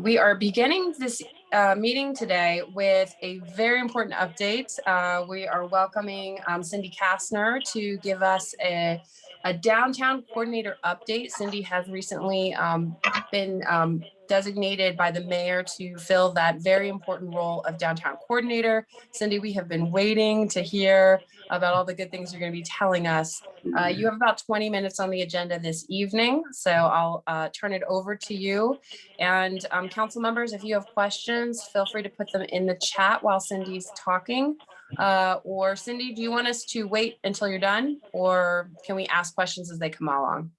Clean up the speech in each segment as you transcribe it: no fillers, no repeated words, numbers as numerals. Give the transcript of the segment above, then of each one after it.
We are beginning this meeting today with a very important update. We are welcoming Cindy Kastner to give us a downtown coordinator update. Cindy has recently been designated by the mayor to fill that very important role of downtown coordinator. Cindy, we have been waiting to hear about all the good things you're going to be telling us. You have about 20 minutes on the agenda this evening, so I'll turn it over to you. And council members, if you have questions, feel free to put them in the chat while Cindy's talking. Or Cindy, do you want us to wait until you're done, or can we ask questions as they come along?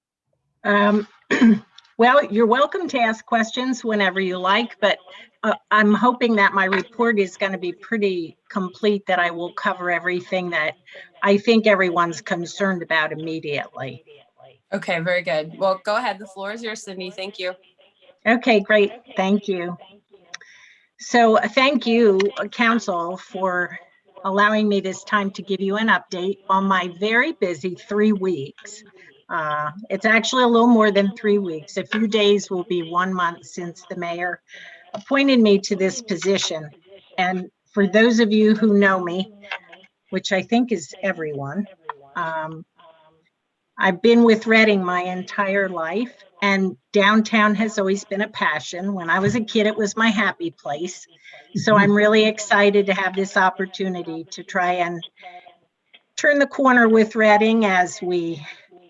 Well, you're welcome to ask questions whenever you like, but I'm hoping that my report is going to be pretty complete, that I will cover everything that I think everyone's concerned about immediately. Okay, very good. Well, go ahead. The floor is yours, Cindy. Thank you. Okay, great. Thank you. So thank you, Council, for allowing me this time to give you an update on my very busy 3 weeks. It's actually a little more than 3 weeks. A few days will be 1 month since the mayor appointed me to this position. And for those of you who know me, which I think is everyone, I've been with Reading my entire life, and downtown has always been a passion. When I was a kid, it was my happy place. So I'm really excited to have this opportunity to try and turn the corner with Reading as we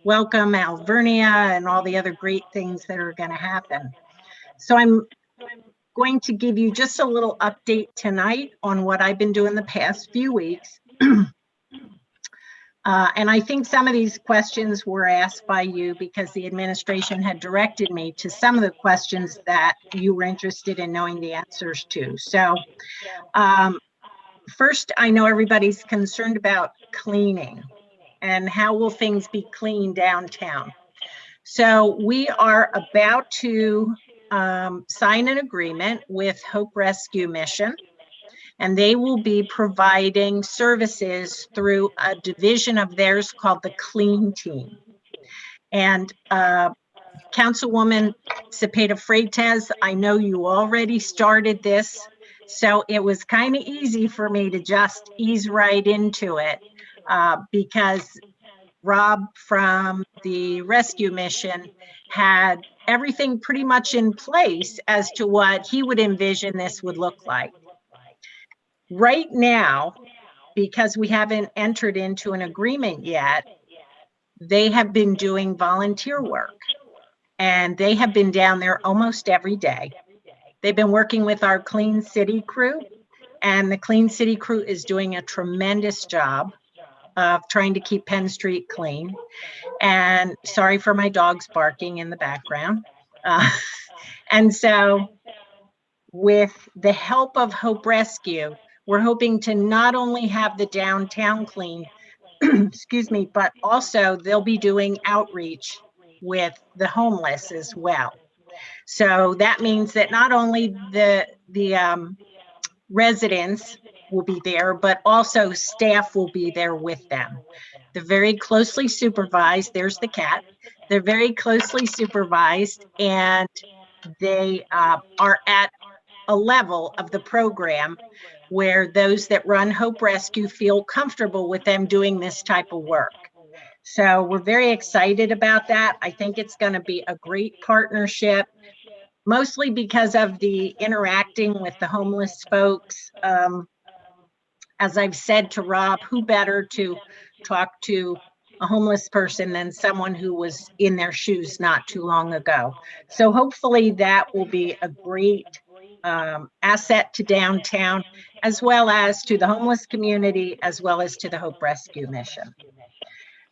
welcome Alvernia and all the other great things that are going to happen. So I'm going to give you just a little update tonight on what I've been doing the past few weeks. And I think some of these questions were asked by you because the administration had directed me to some of the questions that you were interested in knowing the answers to. So first, I know everybody's concerned about cleaning and how will things be clean downtown. So we are about to sign an agreement with Hope Rescue Mission, and they will be providing services through a division of theirs called the Clean Team. And Councilwoman Cepeda Freitas, I know you already started this, so it was kind of easy for me to just ease right into it because Rob from the rescue mission had everything pretty much in place as to what he would envision this would look like. Right now, because we haven't entered into an agreement yet, they have been doing volunteer work, and they have been down there almost every day. They've been working with our Clean City crew, and the Clean City crew is doing a tremendous job of trying to keep Penn Street clean. And sorry for my dogs barking in the background. And so with the help of Hope Rescue, we're hoping to not only have the downtown clean, excuse me, but also they'll be doing outreach with the homeless as well. So that means that not only the residents will be there, but also staff will be there with them. They're very closely supervised. There's the cat. They're very closely supervised, and they are at a level of the program where those that run Hope Rescue feel comfortable with them doing this type of work. So we're very excited about that. I think it's going to be a great partnership, mostly because of the interacting with the homeless folks. As I've said to Rob, who better to talk to a homeless person than someone who was in their shoes not too long ago. So hopefully that will be a great asset to downtown, as well as to the homeless community, as well as to the Hope Rescue Mission.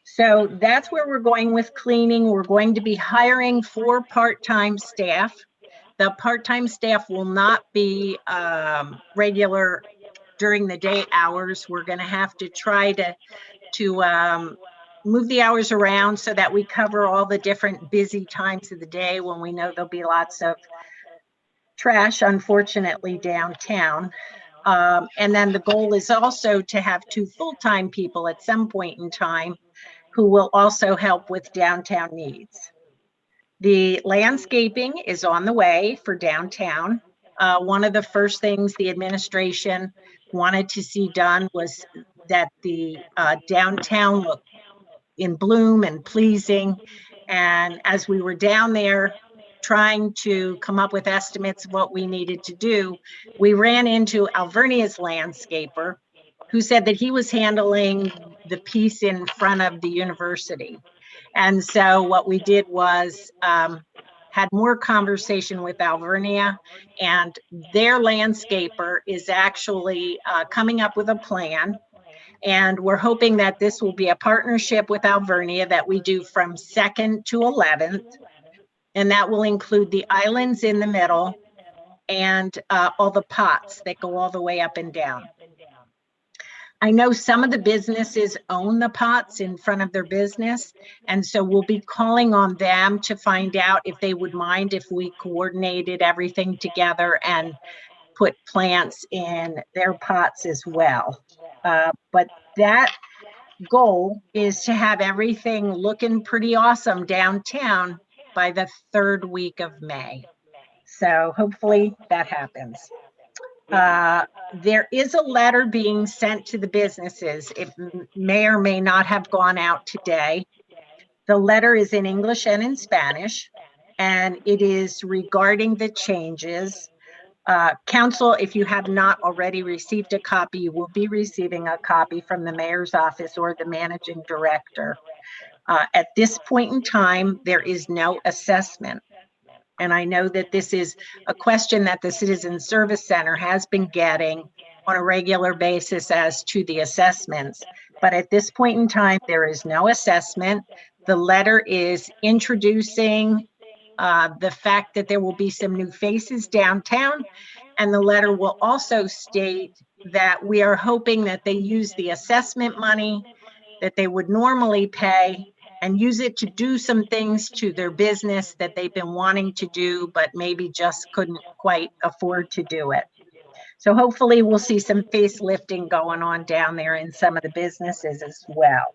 So that's where we're going with cleaning. We're going to be hiring 4 part-time staff. The part-time staff will not be regular during the day hours. We're going to have to try to move the hours around so that we cover all the different busy times of the day when we know there'll be lots of trash, unfortunately, downtown. And then the goal is also to have 2 full-time people at some point in time who will also help with downtown needs. The landscaping is on the way for downtown. One of the first things the administration wanted to see done was that the downtown look in bloom and pleasing. And as we were down there trying to come up with estimates of what we needed to do, we ran into Alvernia's landscaper, who said that he was handling the piece in front of the university. And so what we did was had more conversation with Alvernia, and their landscaper is actually coming up with a plan. And we're hoping that this will be a partnership with Alvernia that we do from 2nd to 11th. And that will include the islands in the middle and all the pots that go all the way up and down. I know some of the businesses own the pots in front of their business, and so we'll be calling on them to find out if they would mind if we coordinated everything together and put plants in their pots as well. But that goal is to have everything looking pretty awesome downtown by the 3rd week of May. So hopefully that happens. There is a letter being sent to the businesses. It may or may not have gone out today. The letter is in English and in Spanish, and it is regarding the changes. Council, if you have not already received a copy, you will be receiving a copy from the mayor's office or the managing director. At this point in time, there is no assessment. And I know that this is a question that the Citizen Service Center has been getting on a regular basis as to the assessments. But at this point in time, there is no assessment. The letter is introducing the fact that there will be some new faces downtown. And the letter will also state that we are hoping that they use the assessment money that they would normally pay and use it to do some things to their business that they've been wanting to do, but maybe just couldn't quite afford to do it. So hopefully we'll see some facelifting going on down there in some of the businesses as well.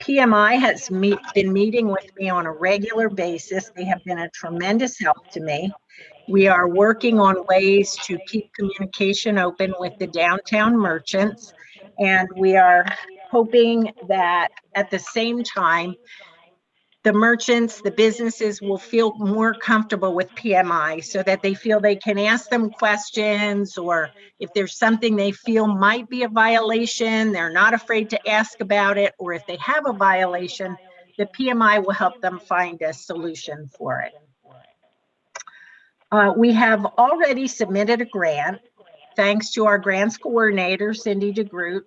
PMI has been meeting with me on a regular basis. They have been a tremendous help to me. We are working on ways to keep communication open with the downtown merchants, and we are hoping that at the same time, the merchants, the businesses will feel more comfortable with PMI so that they feel they can ask them questions, or if there's something they feel might be a violation, they're not afraid to ask about it, or if they have a violation, the PMI will help them find a solution for it. We have already submitted a grant, thanks to our grants coordinator, Cindy DeGroot.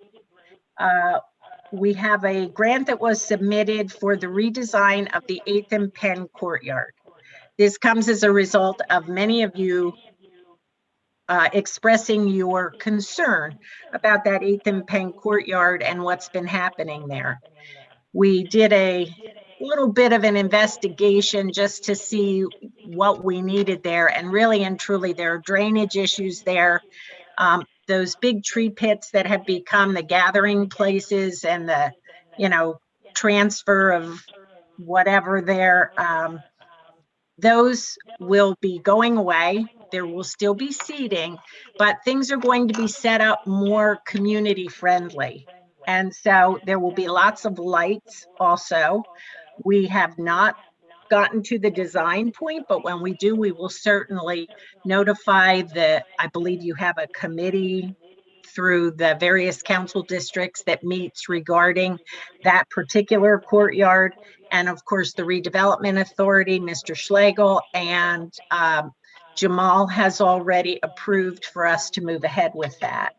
We have a grant that was submitted for the redesign of the 8th and Penn courtyard. This comes as a result of many of you expressing your concern about that 8th and Penn courtyard and what's been happening there. We did a little bit of an investigation just to see what we needed there, and really and truly there are drainage issues there. Those big tree pits that have become the gathering places and the, transfer of whatever there, those will be going away. There will still be seating, but things are going to be set up more community friendly. And so there will be lots of lights also. We have not gotten to the design point, but when we do, we will certainly notify I believe you have a committee through the various council districts that meets regarding that particular courtyard. And of course, the redevelopment authority, Mr. Schlegel, and Jamal has already approved for us to move ahead with that.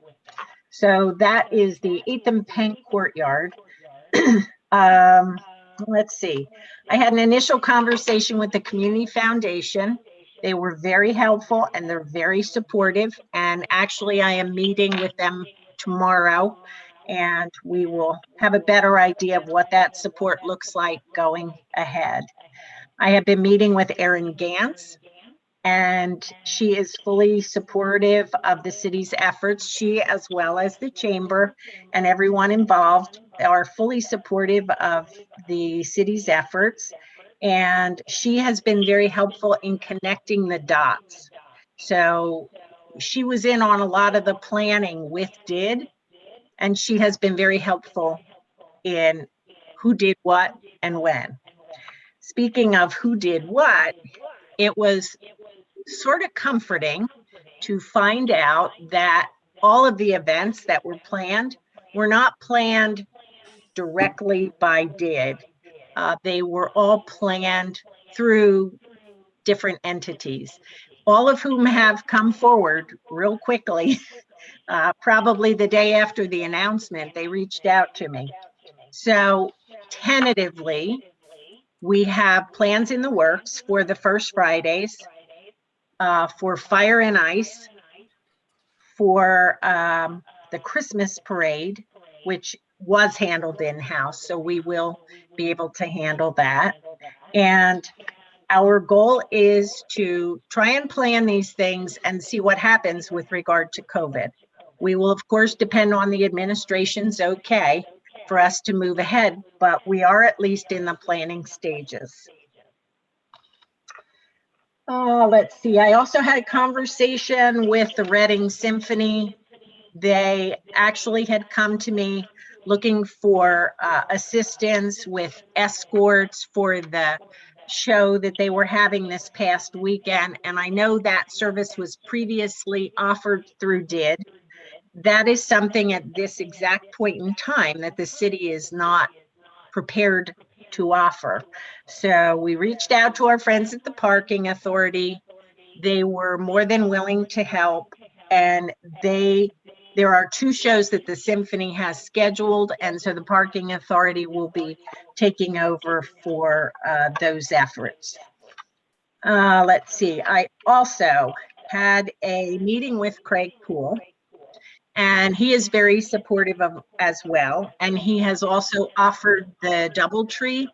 So that is the 8th and Penn courtyard. Let's see. I had an initial conversation with the Community Foundation. They were very helpful and they're very supportive. And actually, I am meeting with them tomorrow, and we will have a better idea of what that support looks like going ahead. I have been meeting with Erin Gantz, and she is fully supportive of the city's efforts. She, as well as the chamber and everyone involved, are fully supportive of the city's efforts. and she has been very helpful in connecting the dots. So she was in on a lot of the planning with DID, and she has been very helpful in who did what and when. Speaking of who did what, it was sort of comforting to find out that all of the events that were planned were not planned directly by DID. They were all planned through different entities, all of whom have come forward real quickly. Probably the day after the announcement, they reached out to me. So tentatively, we have plans in the works for the First Fridays, for Fire and Ice, for the Christmas parade, which was handled in-house, so we will be able to handle that. And our goal is to try and plan these things and see what happens with regard to COVID. We will, of course, depend on the administration's okay for us to move ahead, but we are at least in the planning stages. Let's see, I also had a conversation with the Reading Symphony. They actually had come to me looking for assistance with escorts for the show that they were having this past weekend. And I know that service was previously offered through DID. That is something at this exact point in time that the city is not prepared to offer. So we reached out to our friends at the parking authority. They were more than willing to help, and there are 2 shows that the symphony has scheduled, and so the parking authority will be taking over for those efforts. Let's see, I also had a meeting with Craig Poole, and he is very supportive of as well. And he has also offered the DoubleTree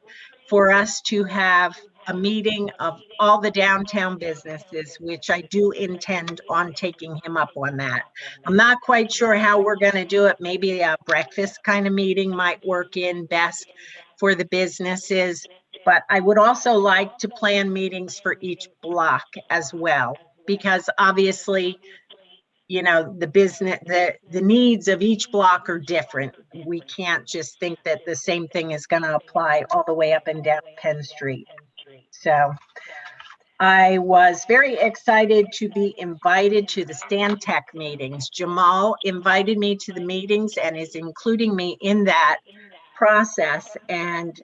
for us to have a meeting of all the downtown businesses, which I do intend on taking him up on that. I'm not quite sure how we're going to do it. Maybe a breakfast kind of meeting might work in best for the businesses, but I would also like to plan meetings for each block as well, because obviously, you know, the business, the needs of each block are different. We can't just think that the same thing is going to apply all the way up and down Penn Street. So I was very excited to be invited to the Stantec meetings. Jamal invited me to the meetings and is including me in that process. And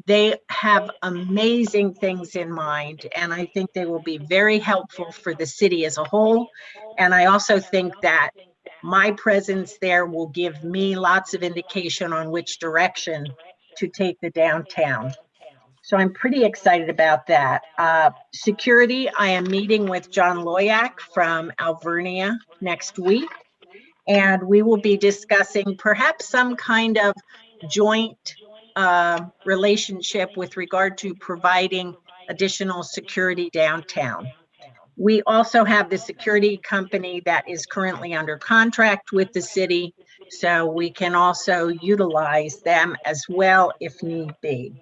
they have amazing things in mind, and I think they will be very helpful for the city as a whole. And I also think that my presence there will give me lots of indication on which direction to take the downtown. So I'm pretty excited about that. Security, I am meeting with John Loyak from Alvernia next week, and we will be discussing perhaps some kind of joint relationship with regard to providing additional security downtown. We also have the security company that is currently under contract with the city, so we can also utilize them as well if need be.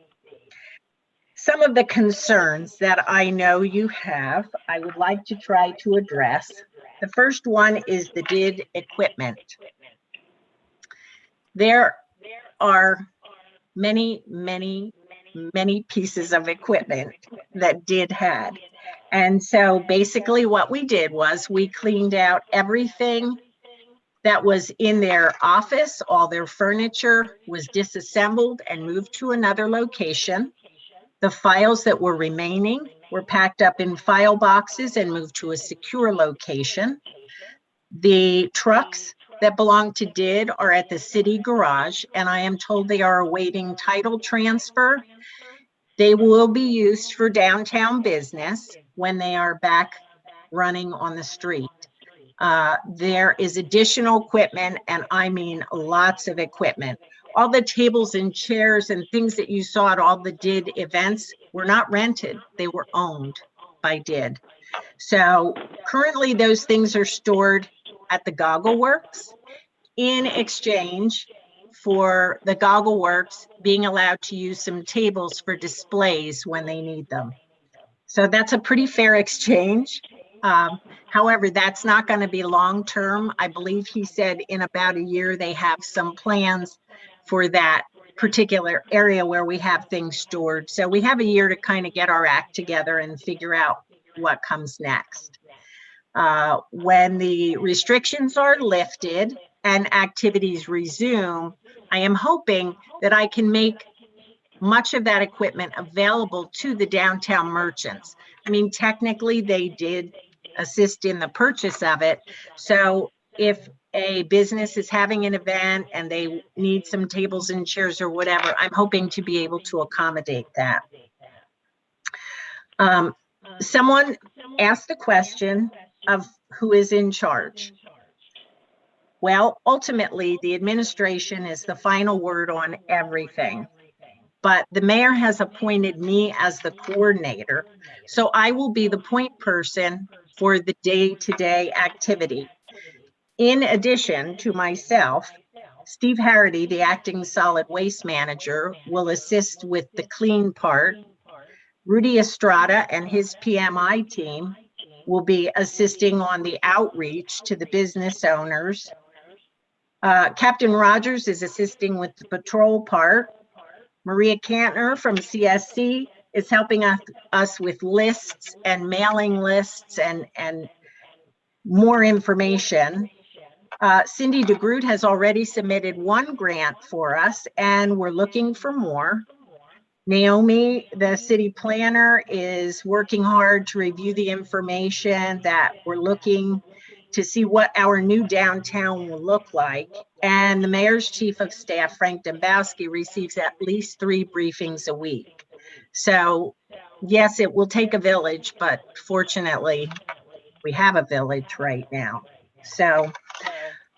Some of the concerns that I know you have, I would like to try to address. The first one is the DID equipment. There are many pieces of equipment that DID had. And so basically what we did was we cleaned out everything that was in their office. All their furniture was disassembled and moved to another location. The files that were remaining were packed up in file boxes and moved to a secure location. The trucks that belong to DID are at the city garage, and I am told they are awaiting title transfer. They will be used for downtown business when they are back running on the street. There is additional equipment, and I mean lots of equipment. All the tables and chairs and things that you saw at all the DID events were not rented. They were owned by DID. So currently those things are stored at the Goggle Works in exchange for the Goggle Works being allowed to use some tables for displays when they need them. So that's a pretty fair exchange. However, that's not going to be long-term. I believe he said in about a year they have some plans for that particular area where we have things stored. So we have a year to kind of get our act together and figure out what comes next. When the restrictions are lifted and activities resume, I am hoping that I can make much of that equipment available to the downtown merchants. I mean, technically they did assist in the purchase of it. So if a business is having an event and they need some tables and chairs or whatever, I'm hoping to be able to accommodate that. Someone asked the question of who is in charge. Well, ultimately, the administration is the final word on everything. But the mayor has appointed me as the coordinator. So I will be the point person for the day-to-day activity. In addition to myself, Steve Harity, the acting solid waste manager, will assist with the clean part. Rudy Estrada and his PMI team will be assisting on the outreach to the business owners. Captain Rogers is assisting with the patrol part. Maria Kantner from CSC is helping us with lists and mailing lists and more information. Cindy DeGroot has already submitted one grant for us, and we're looking for more. Naomi, the city planner, is working hard to review the information that we're looking to see what our new downtown will look like. And the mayor's chief of staff, Frank Dembowski, receives at least 3 briefings a week. So yes, it will take a village, but fortunately we have a village right now. So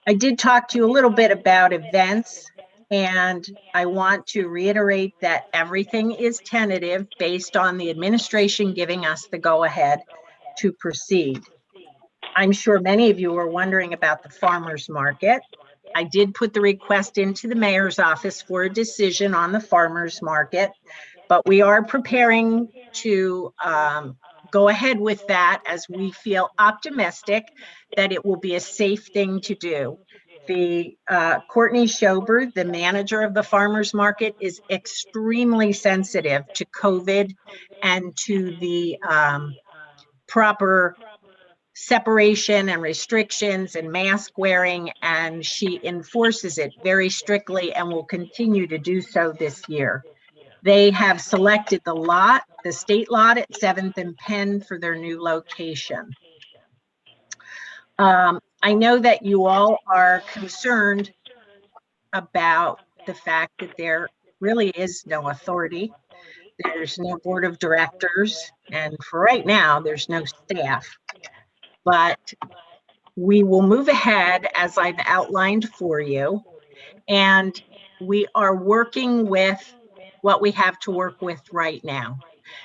I did talk to you a little bit about events, and I want to reiterate that everything is tentative based on the administration giving us the go-ahead to proceed. I'm sure many of you are wondering about the farmers market. I did put the request into the mayor's office for a decision on the farmers market, but we are preparing to go ahead with that as we feel optimistic that it will be a safe thing to do. The Courtney Schober, the manager of the farmers market, is extremely sensitive to COVID and to the proper separation and restrictions and mask wearing, and she enforces it very strictly and will continue to do so this year. They have selected the lot, the state lot at 7th and Penn for their new location. I know that you all are concerned about the fact that there really is no authority. There's no board of directors, and for right now, there's no staff. But we will move ahead as I've outlined for you, and we are working with what we have to work with right now.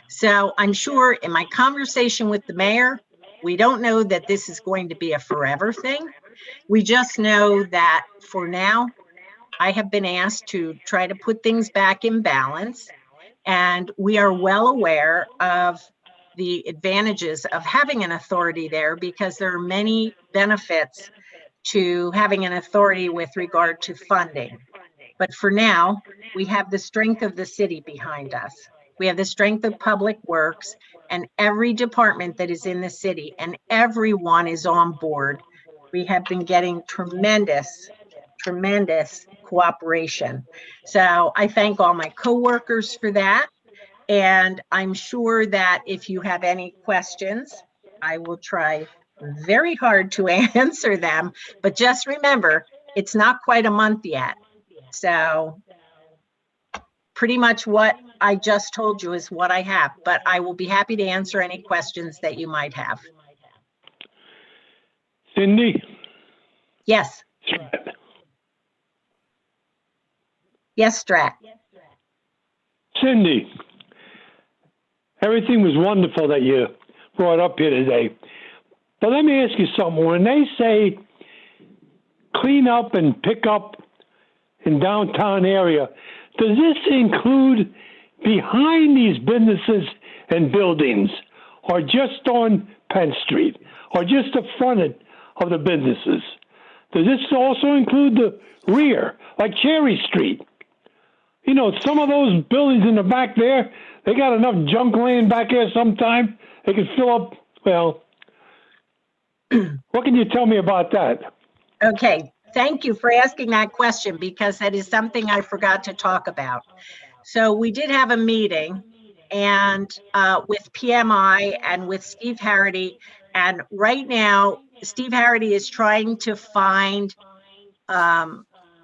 So I'm sure in my conversation with the mayor, we don't know that this is going to be a forever thing. We just know that for now, I have been asked to try to put things back in balance, and we are well aware of the advantages of having an authority there because there are many benefits to having an authority with regard to funding. But for now, we have the strength of the city behind us. We have the strength of Public Works and every department that is in the city, and everyone is on board. We have been getting tremendous cooperation. So I thank all my coworkers for that. And I'm sure that if you have any questions, I will try very hard to answer them. But just remember, it's not quite a month yet. So pretty much what I just told you is what I have, but I will be happy to answer any questions that you might have. Cindy? Yes. Yes, Strat. Cindy, everything was wonderful that you brought up here today. But let me ask you something. When they say clean up and pick up in downtown area, does this include behind these businesses and buildings, or just on Penn Street, or just the front of the businesses? Does this also include the rear, like Cherry Street? You know, some of those buildings in the back there, they got enough junk laying back there sometime. They could fill up, well, what can you tell me about that? Okay, thank you for asking that question because that is something I forgot to talk about. So we did have a meeting and with PMI and with Steve Harity, and right now Steve Harity is trying to find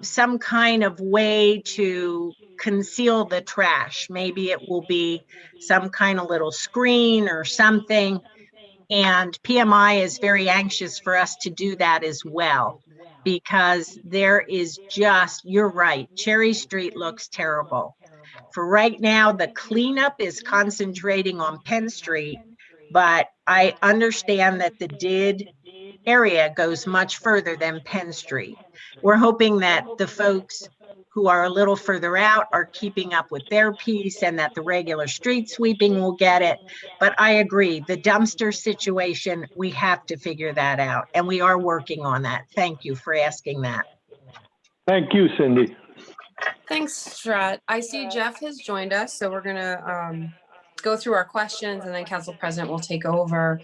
some kind of way to conceal the trash. Maybe it will be some kind of little screen or something. And PMI is very anxious for us to do that as well, because there is just, you're right, Cherry Street looks terrible. For right now, the cleanup is concentrating on Penn Street, but I understand that the DID area goes much further than Penn Street. We're hoping that the folks who are a little further out are keeping up with their piece and that the regular street sweeping will get it. But I agree, the dumpster situation, we have to figure that out, and we are working on that. Thank you for asking that. Thank you, Cindy. Thanks, Strat. I see Jeff has joined us, so we're gonna go through our questions and then Council President will take over.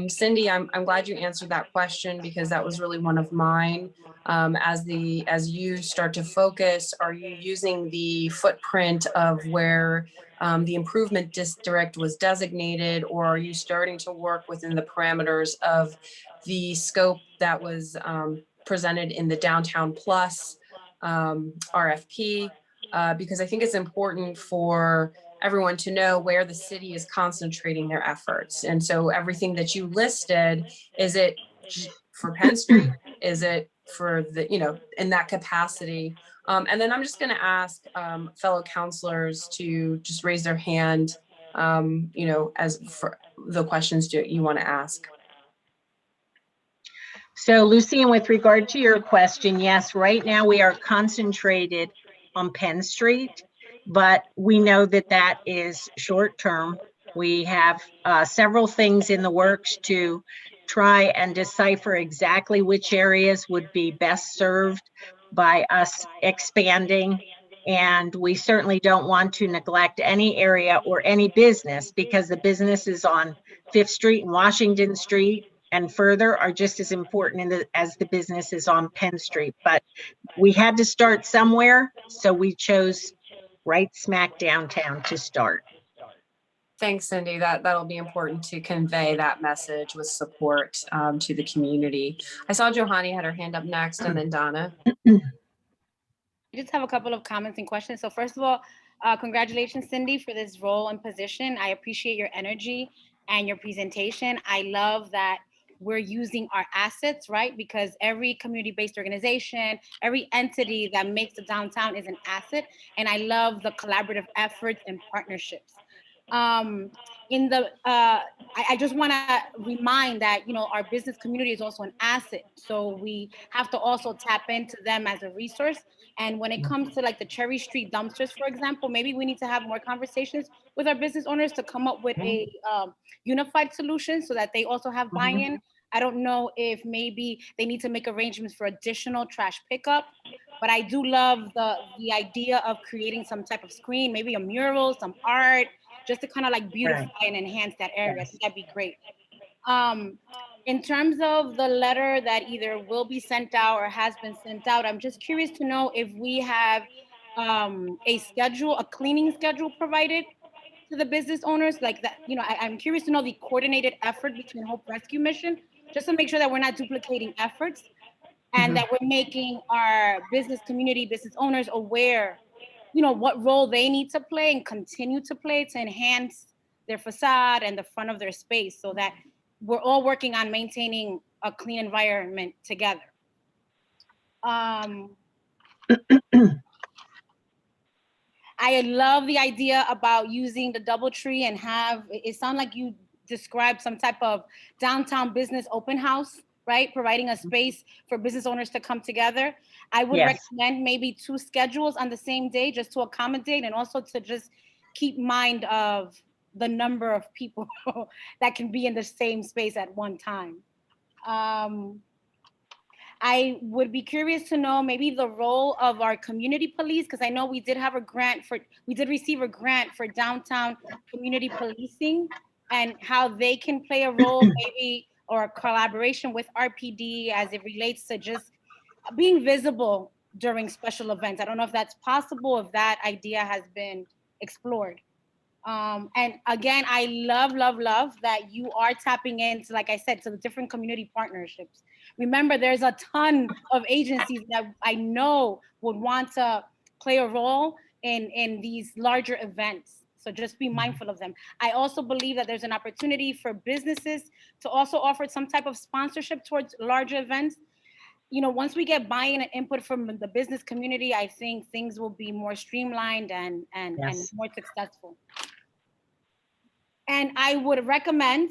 Cindy, I'm glad you answered that question because that was really one of mine. As you start to focus, are you using the footprint of where the improvement district was designated, or are you starting to work within the parameters of the scope that was presented in the Downtown Plus RFP? Because I think it's important for everyone to know where the city is concentrating their efforts. And so everything that you listed, is it for Penn Street? Is it for the, you know, in that capacity? And then I'm just going to ask fellow councilors to just raise their hand, you know, as for the questions you want to ask. So Lucien, with regard to your question, yes, right now we are concentrated on Penn Street, but we know that that is short term. We have several things in the works to try and decipher exactly which areas would be best served by us expanding. And we certainly don't want to neglect any area or any business, because the businesses on 5th Street and Washington Street and further are just as important as the businesses on Penn Street. But we had to start somewhere, so we chose right smack downtown to start. Thanks, Cindy. That'll be important to convey that message with support to the community. I saw Johanny had her hand up next, and then Donna. I just have a couple of comments and questions. So first of all, congratulations, Cindy, for this role and position. I appreciate your energy and your presentation. I love that we're using our assets, right? Because every community-based organization, every entity that makes the downtown is an asset. And I love the collaborative efforts and partnerships. I just want to remind that, you know, our business community is also an asset. So we have to also tap into them as a resource. And when it comes to like the Cherry Street dumpsters, for example, maybe we need to have more conversations with our business owners to come up with a unified solution so that they also have buy-in. I don't know if maybe they need to make arrangements for additional trash pickup, but I do love the idea of creating some type of screen, maybe a mural, some art, just to kind of like beautify and enhance that area. I think that'd be great. In terms of the letter that either will be sent out or has been sent out, I'm just curious to know if we have a cleaning schedule provided to the business owners, like that. You know, I'm curious to know the coordinated effort between Hope Rescue Mission, just to make sure that we're not duplicating efforts and that we're making our business community, business owners aware, you know, what role they need to play and continue to play to enhance their facade and the front of their space, so that we're all working on maintaining a clean environment together. I love the idea about using the DoubleTree and it sounds like you described some type of downtown business open house right? Providing a space for business owners to come together. I would Yes. recommend maybe 2 schedules on the same day just to accommodate and also to just keep mind of the number of people that can be in the same space at one time. I would be curious to know maybe the role of our community police, because I know we did receive a grant for downtown community policing, and how they can play a role maybe, or a collaboration with RPD as it relates to just being visible during special events. I don't know if that's possible, if that idea has been explored. And again, I love that you are tapping into, like I said, to the different community partnerships. Remember, there's a ton of agencies that I know would want to play a role in these larger events. So just be mindful of them. I also believe that there's an opportunity for businesses to also offer some type of sponsorship towards larger events. You know, once we get buy-in and input from the business community, I think things will be more streamlined and Yes. more successful. And I would recommend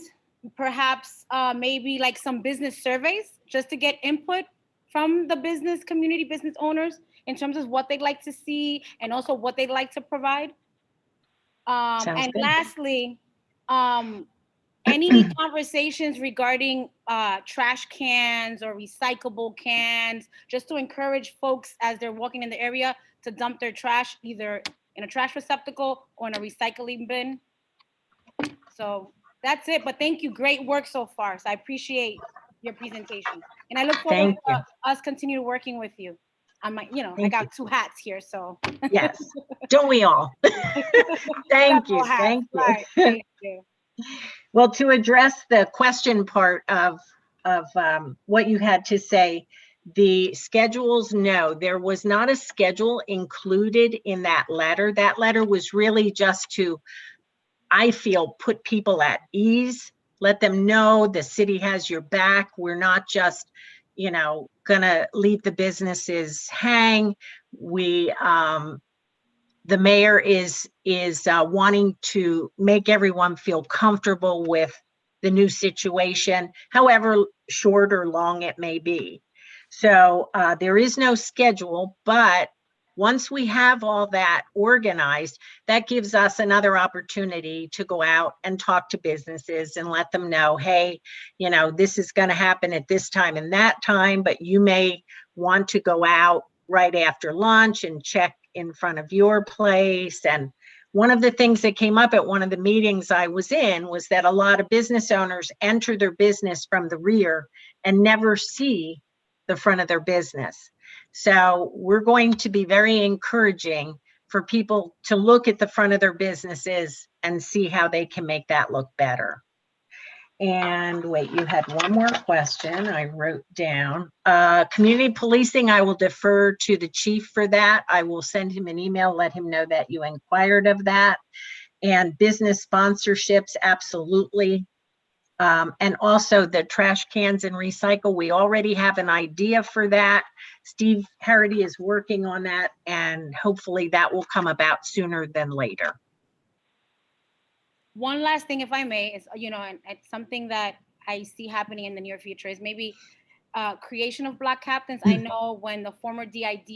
perhaps maybe like some business surveys just to get input from the business community, business owners, in terms of what they'd like to see and also what they'd like to provide. Sounds And good. lastly, any conversations regarding trash cans or recyclable cans, just to encourage folks as they're walking in the area to dump their trash either in a trash receptacle or in a recycling bin. So that's it. But thank you. Great work so far. So I appreciate your presentation. And I look forward Thank you. to us continue working with you. I Thank got 2 hats here, so. Yes. Don't we all? Thank you. Double hats, Thank you. right, thank you. Well, to address the question part of what you had to say, the schedules, no, there was not a schedule included in that letter. That letter was really just to, I feel, put people at ease, let them know the city has your back. We're not just, gonna leave the businesses hang. The mayor is wanting to make everyone feel comfortable with the new situation, however short or long it may be. So there is no schedule, but once we have all that organized, that gives us another opportunity to go out and talk to businesses and let them know, hey, this is going to happen at this time and that time, but you may want to go out right after lunch and check in front of your place. And one of the things that came up at one of the meetings I was in was that a lot of business owners enter their business from the rear and never see the front of their business. So we're going to be very encouraging for people to look at the front of their businesses and see how they can make that look better. And wait, you had one more question I wrote down. Community policing, I will defer to the chief for that. I will send him an email, let him know that you inquired of that. And business sponsorships, absolutely. And also the trash cans and recycle, we already have an idea for that. Steve Harity is working on that, and hopefully that will come about sooner than later. One last thing, if I may, is, and it's something that I see happening in the near future is maybe creation of Black captains. I know when the former DID,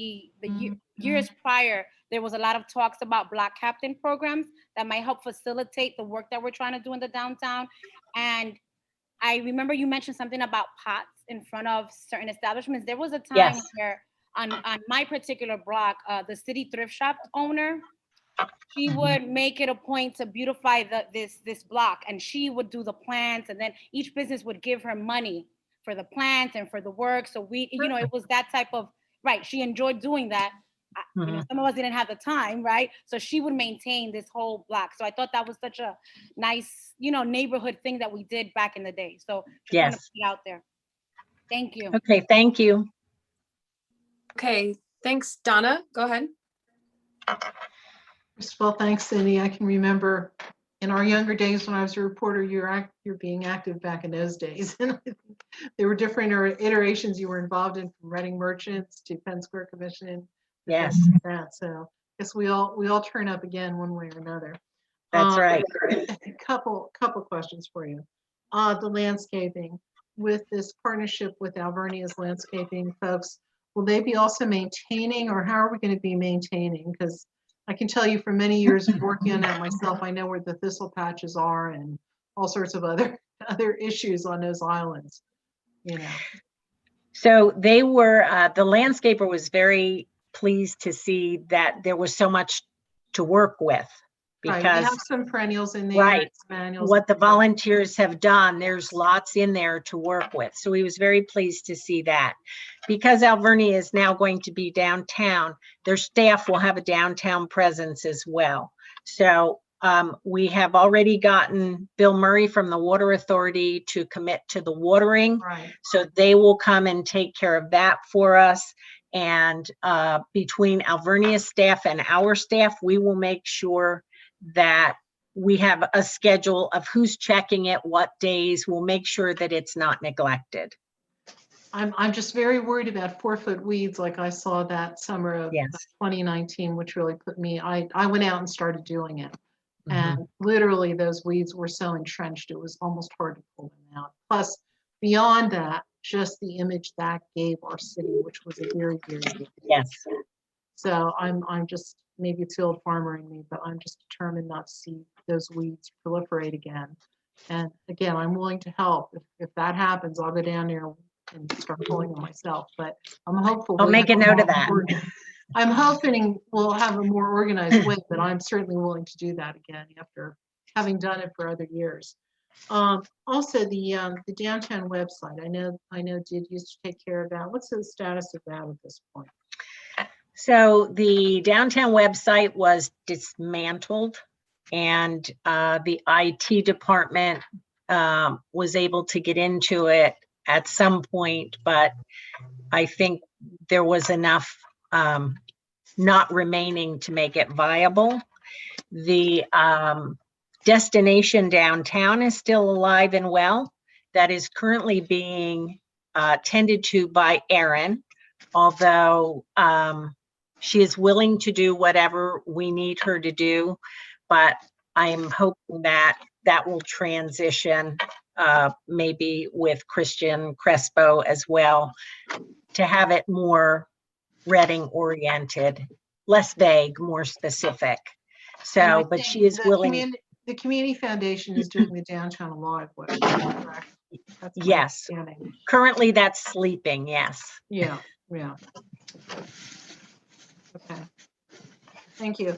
years prior, there was a lot of talks about Black captain programs that might help facilitate the work that we're trying to do in the downtown. And I remember you mentioned something about pots in front of certain establishments. There was a time where on my particular block, the city thrift shop owner, she would make it a point to beautify this block, and she would do the plants, and then each business would give her money for the plants and for the work. So it was that type of, right, she enjoyed doing that. Some of us didn't have the time, right? So she would maintain this whole block. So I thought that was such a nice, neighborhood thing that we did back in the day. So just want to put it out there. Thank you. Okay, thank you. Okay, thanks, Donna. Go ahead. First of all, thanks, Cindy. I can remember in our younger days when I was a reporter, you're being active back in those days. And there were different iterations you were involved in, from Reading Merchants to Penn Square Commission. Yes. That. So I guess we all turn up again one way or another. That's right. A couple questions for you. The landscaping. with this partnership with Alvernia's landscaping folks, will they be also maintaining, or how are we going to be maintaining? Because I can tell you from many years of working on that myself, I know where the thistle patches are and all sorts of other issues on those islands, you know. So they were, the landscaper was very pleased to see that there was so much to work with. Right, we have Because some perennials in there. Right. Manuals. what the volunteers have done, there's lots in there to work with. So he was very pleased to see that. Because Alvernia is now going to be downtown, their staff will have a downtown presence as well. So we have already gotten Bill Murray from the Water Authority to commit to the watering. Right. So they will come and take care of that for us. And between Alvernia staff and our staff, we will make sure that we have a schedule of who's checking it, what days. We'll make sure that it's not neglected. I'm just very worried about 4-foot weeds like I saw that summer of Yes. 2019, which really put me, I went out and started doing it. Mhm. And literally those weeds were so entrenched, it was almost hard to pull them out. Plus, beyond that, just the image that gave our city, which was a very, very good. Yes. So I'm just, maybe it's the old farmer in me, but I'm just determined not to see those weeds proliferate again. And again, I'm willing to help. If that happens, I'll go down there and start pulling them myself, but I'm hopeful. I'll we make have a note of more that. I'm hoping we'll have a more organized way, but I'm certainly willing to do that again after having done it for other years. Also, the downtown website, I know Did used to take care of that. What's the status of that at this point? So the downtown website was dismantled, and the IT department was able to get into it at some point, but I think there was enough not remaining to make it viable. The destination downtown is still alive and well. That is currently being tended to by Erin, although she is willing to do whatever we need her to do, but I'm hoping that that will transition maybe with Christian Crespo as well, to have it more Reading oriented, less vague, more specific. And I So, but think she is willing. The Community Foundation is doing the Downtown Alive website, correct? That's my Yes. understanding. Currently that's sleeping, yes. Yeah, yeah. Okay. Thank you.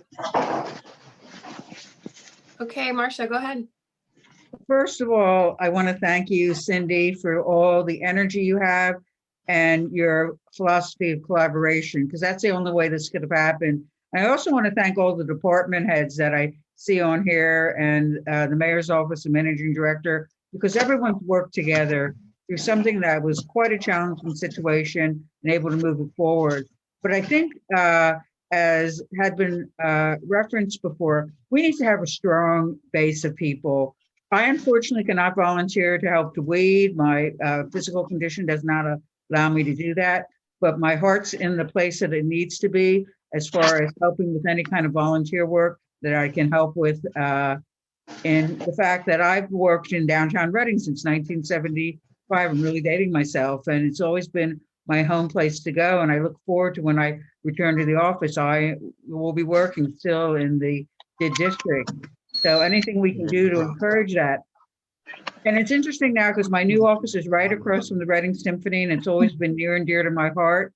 Okay, Marcia, go ahead. First of all, I want to thank you, Cindy, for all the energy you have and your philosophy of collaboration, because that's the only way this could have happened. I also want to thank all the department heads that I see on here and the mayor's office and managing director, because everyone's worked together through something that was quite a challenging situation and able to move it forward. But I think, as had been referenced before, we need to have a strong base of people. I unfortunately cannot volunteer to help to weed. My physical condition does not allow me to do that, but my heart's in the place that it needs to be as far as helping with any kind of volunteer work that I can help with. And the fact that I've worked in downtown Reading since 1975, I'm really dating myself, and it's always been my home place to go. And I look forward to when I return to the office, I will be working still in the district. So anything we can do to encourage that. And it's interesting now because my new office is right across from the Reading Symphony, and it's always been near and dear to my heart.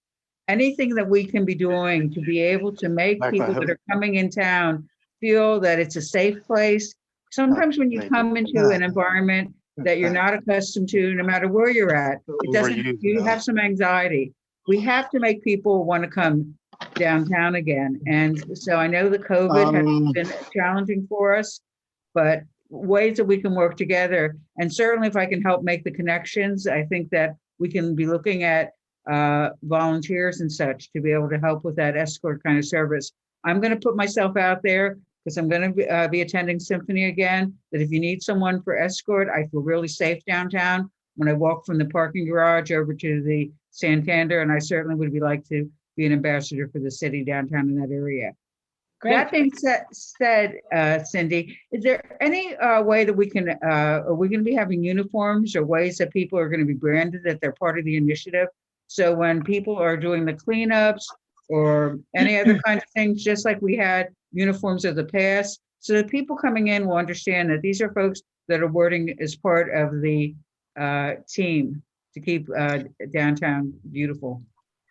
Anything that we can be doing to be able to make people that are coming in town feel that it's a safe place. Sometimes when you come into an environment that you're not accustomed to, no matter where you're at, it doesn't, you have some anxiety. We have to make people want to come downtown again. And so I know the COVID has been challenging for us, but ways that we can work together. And certainly if I can help make the connections, I think that we can be looking at volunteers and such to be able to help with that escort kind of service. I'm going to put myself out there because I'm going to be attending Symphony again, that if you need someone for escort, I feel really safe downtown when I walk from the parking garage over to the Santander, and I certainly would be like to be an ambassador for the city downtown in that area. Great. That being said, Cindy, is there any way that we can, are we going to be having uniforms or ways that people are going to be branded that they're part of the initiative? So when people are doing the cleanups or any other kinds of things, just like we had uniforms of the past, so that people coming in will understand that these are folks that are working as part of the team to keep downtown beautiful.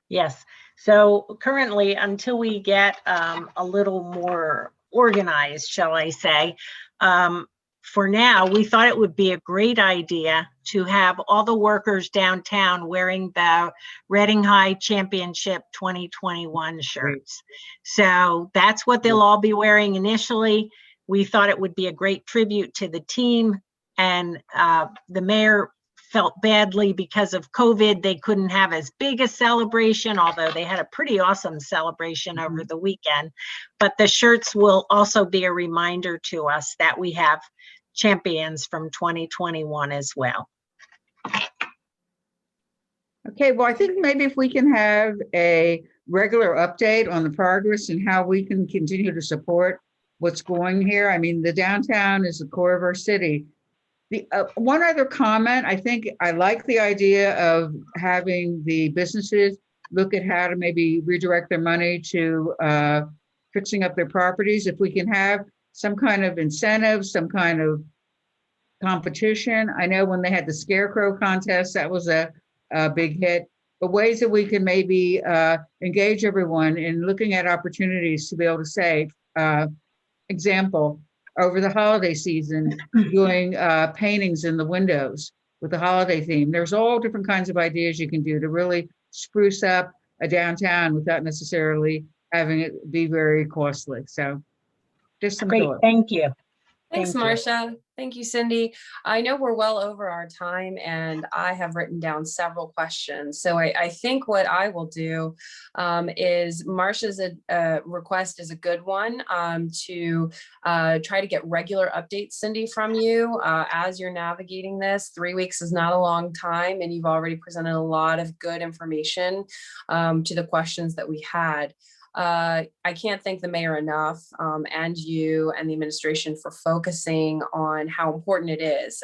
Yes. So currently, until we get a little more organized, shall I say, for now, we thought it would be a great idea to have all the workers downtown wearing the Reading High Championship 2021 shirts. So that's what they'll all be wearing initially. We thought it would be a great tribute to the team, and the mayor felt badly because of COVID. They couldn't have as big a celebration, although they had a pretty awesome celebration over the weekend. But the shirts will also be a reminder to us that we have champions from 2021 as well. Okay, well, I think maybe if we can have a regular update on the progress and how we can continue to support what's going here. I mean, the downtown is the core of our city. The one other comment, I think I like the idea of having the businesses look at how to maybe redirect their money to fixing up their properties. If we can have some kind of incentive, some kind of competition. I know when they had the scarecrow contest, that was a big hit. But ways that we can maybe engage everyone in looking at opportunities to be able to say, example, over the holiday season, doing paintings in the windows with the holiday theme. There's all different kinds of ideas you can do to really spruce up a downtown without necessarily having it be very costly. So just some Great, thoughts. thank you. Thanks, Thank you. Marcia. Thank you, Cindy. I know we're well over our time, and I have written down several questions. So I think what I will do is Marcia's request is a good one to try to get regular updates, Cindy, from you as you're navigating this. 3 weeks is not a long time, and you've already presented a lot of good information to the questions that we had. I can't thank the mayor enough and you and the administration for focusing on how important it is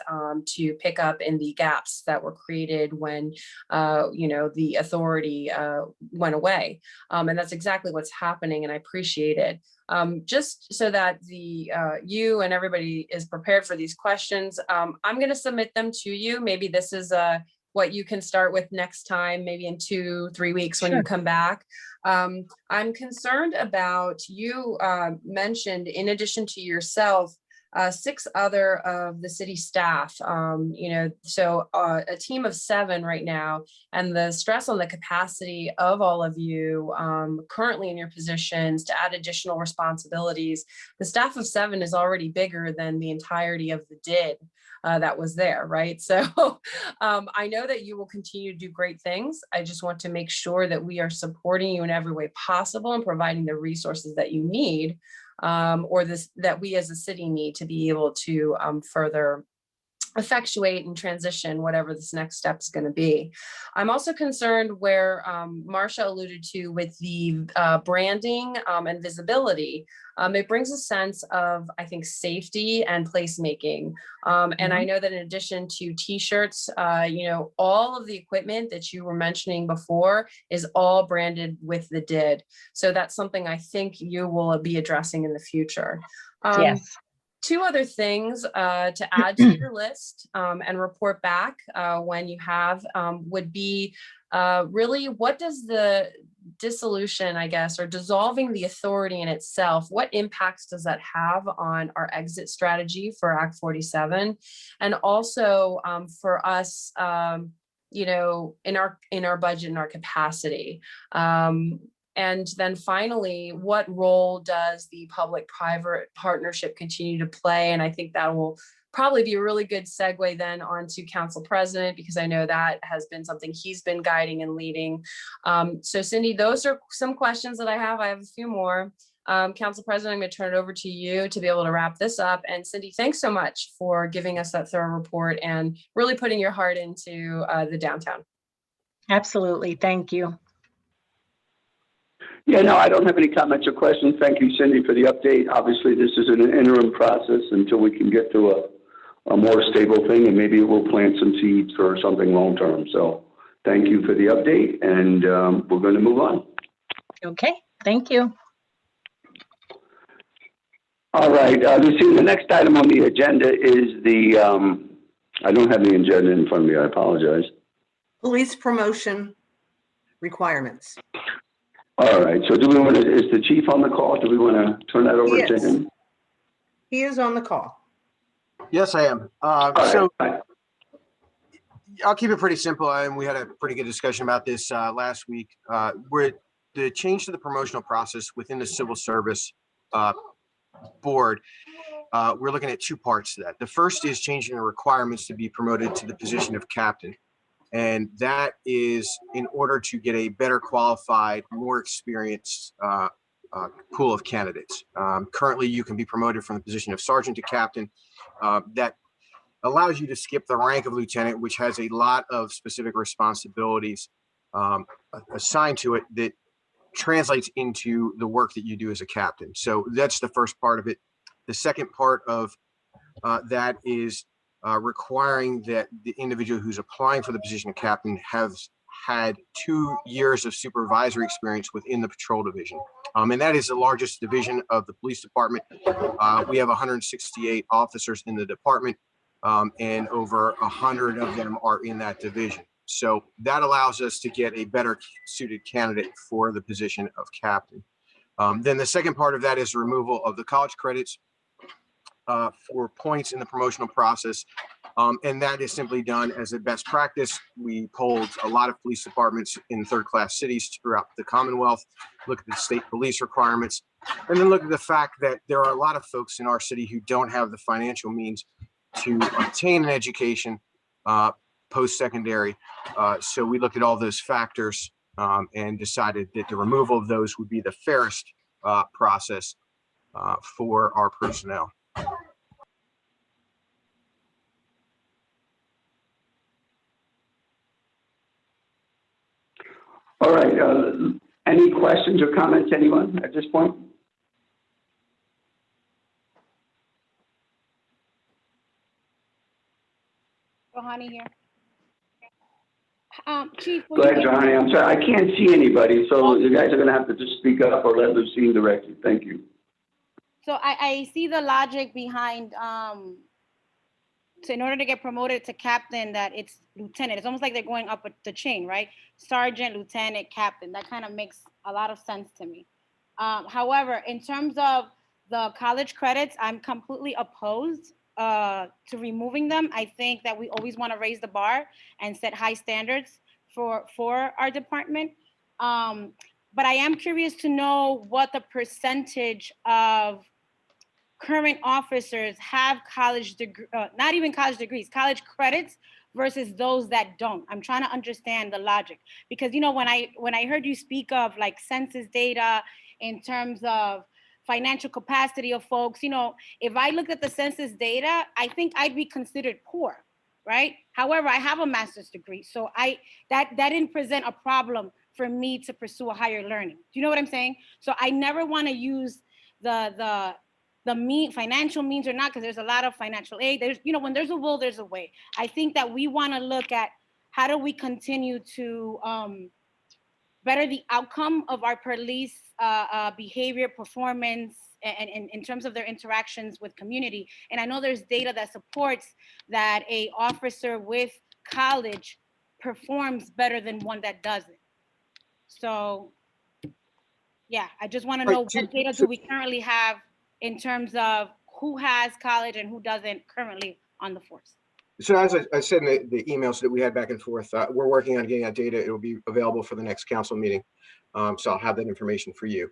to pick up in the gaps that were created when, the authority went away. And that's exactly what's happening, and I appreciate it. Just so that you and everybody is prepared for these questions, I'm going to submit them to you. Maybe this is what you can start with next time, maybe in 2-3 weeks when you come back. I'm concerned about, you mentioned, in addition to yourself, 6 other of the city staff, so a team of 7 right now, and the stress on the capacity of all of you currently in your positions to add additional responsibilities. The staff of 7 is already bigger than the entirety of the DID. That was there, right? So I know that you will continue to do great things. I just want to make sure that we are supporting you in every way possible and providing the resources that you need that we as a city need to be able to further effectuate and transition whatever this next step is going to be. I'm also concerned where Marcia alluded to with the branding and visibility. It brings a sense of, I think, safety and placemaking. And I know that in addition to t-shirts, all of the equipment that you were mentioning before is all branded with the DID. So that's something I think you will be addressing in the future. Yes. 2 other things to add to your list and report back when you have would be really, what does the dissolution, I guess, or dissolving the authority in itself, what impacts does that have on our exit strategy for Act 47? And also for us, in our budget and our capacity. And then finally, what role does the public-private partnership continue to play? And I think that will probably be a really good segue then onto Council President, because I know that has been something he's been guiding and leading. So Cindy, those are some questions that I have. I have a few more. Council President, I'm going to turn it over to you to be able to wrap this up. And Cindy, thanks so much for giving us that thorough report and really putting your heart into the downtown. Absolutely. Thank you. Yeah, no, I don't have any comments or questions. Thank you, Cindy, for the update. Obviously, this is an interim process until we can get to a more stable thing, and maybe we'll plant some seeds for something long-term. So thank you for the update, and we're going to move on. Okay, thank you. All right, Lucy, the next item on the agenda is the, I don't have the agenda in front of me. I apologize. Police promotion requirements. All right, so do we want to, is the chief on the call? Do we want to turn that over to Yes. him? He is on the call. Yes, I am. All right, So fine. I'll keep it pretty simple, and we had a pretty good discussion about this last week. Where the change to the promotional process within the civil service board, we're looking at two parts to that. The first is changing the requirements to be promoted to the position of captain. And that is in order to get a better qualified, more experienced pool of candidates. Currently, you can be promoted from the position of sergeant to captain. That allows you to skip the rank of lieutenant, which has a lot of specific responsibilities assigned to it that translates into the work that you do as a captain. So that's the first part of it. The second part of that is requiring that the individual who's applying for the position of captain has had 2 years of supervisory experience within the patrol division. And that is the largest division of the police department. We have 168 officers in the department, and over 100 of them are in that division. So that allows us to get a better suited candidate for the position of captain. Then the second part of that is removal of the college credits for points in the promotional process. And that is simply done as a best practice. We polled a lot of police departments in third-class cities throughout the Commonwealth, look at the state police requirements, and then look at the fact that there are a lot of folks in our city who don't have the financial means to obtain an education post-secondary. So we looked at all those factors and decided that the removal of those would be the fairest process for our personnel. All right, any questions or comments, anyone at this point? Rouhani here. Chief. Go ahead, Johnny. I'm sorry, I can't see anybody, so you guys are going to have to just speak up or let Lucine direct you. Thank you. So I see the logic behind, so in order to get promoted to captain, that it's lieutenant. It's almost like they're going up the chain, right? Sergeant, lieutenant, captain. That kind of makes a lot of sense to me. However, in terms of the college credits, I'm completely opposed to removing them. I think that we always want to raise the bar and set high standards for our department. But I am curious to know what the percentage of current officers have college degree, not even college degrees, college credits versus those that don't. I'm trying to understand the logic, because when I heard you speak of like census data in terms of financial capacity of folks, if I looked at the census data, I think I'd be considered poor, right? However, I have a master's degree, so that didn't present a problem for me to pursue a higher learning. Do you know what I'm saying? So I never want to use the financial means or not, because there's a lot of financial aid. There's, when there's a will, there's a way. I think that we want to look at how do we continue to better the outcome of our police behavior, performance, and in terms of their interactions with community. And I know there's data that supports that a officer with college performs better than one that doesn't. So, yeah, I just want to know what data do we currently have in terms of who has college and who doesn't currently on the force. So as I said in the emails that we had back and forth, we're working on getting that data. It will be available for the next council meeting. So I'll have that information for you.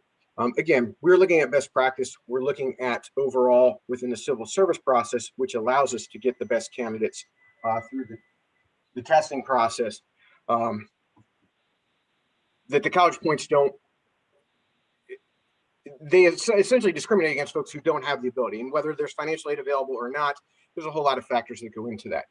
Again, we're looking at best practice. We're looking at overall within the civil service process, which allows us to get the best candidates through the testing process. That the college points they essentially discriminate against folks who don't have the ability, and whether there's financial aid available or not, there's a whole lot of factors that go into that.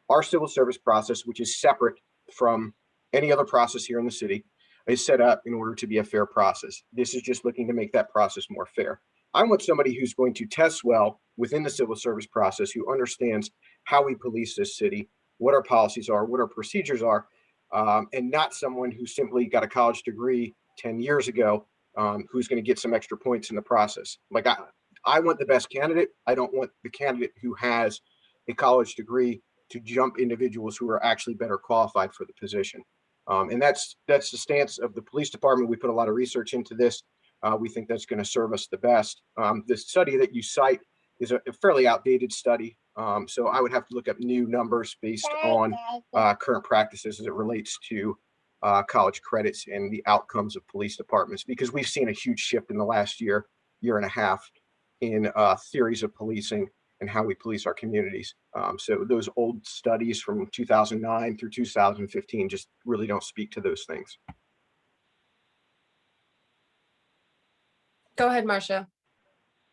Our civil service process, which is separate from any other process here in the city, is set up in order to be a fair process. This is just looking to make that process more fair. I want somebody who's going to test well within the civil service process, who understands how we police this city, what our policies are, what our procedures are, and not someone who simply got a college degree 10 years ago, who's going to get some extra points in the process. Like I want the best candidate. I don't want the candidate who has a college degree to jump individuals who are actually better qualified for the position. And that's the stance of the police department. We put a lot of research into this. We think that's going to serve us the best. The study that you cite is a fairly outdated study. So I would have to look up new numbers based on current practices as it relates to college credits and the outcomes of police departments, because we've seen a huge shift in the last year and a half in theories of policing and how we police our communities. So those old studies from 2009 through 2015 just really don't speak to those things. Go ahead, Marcia.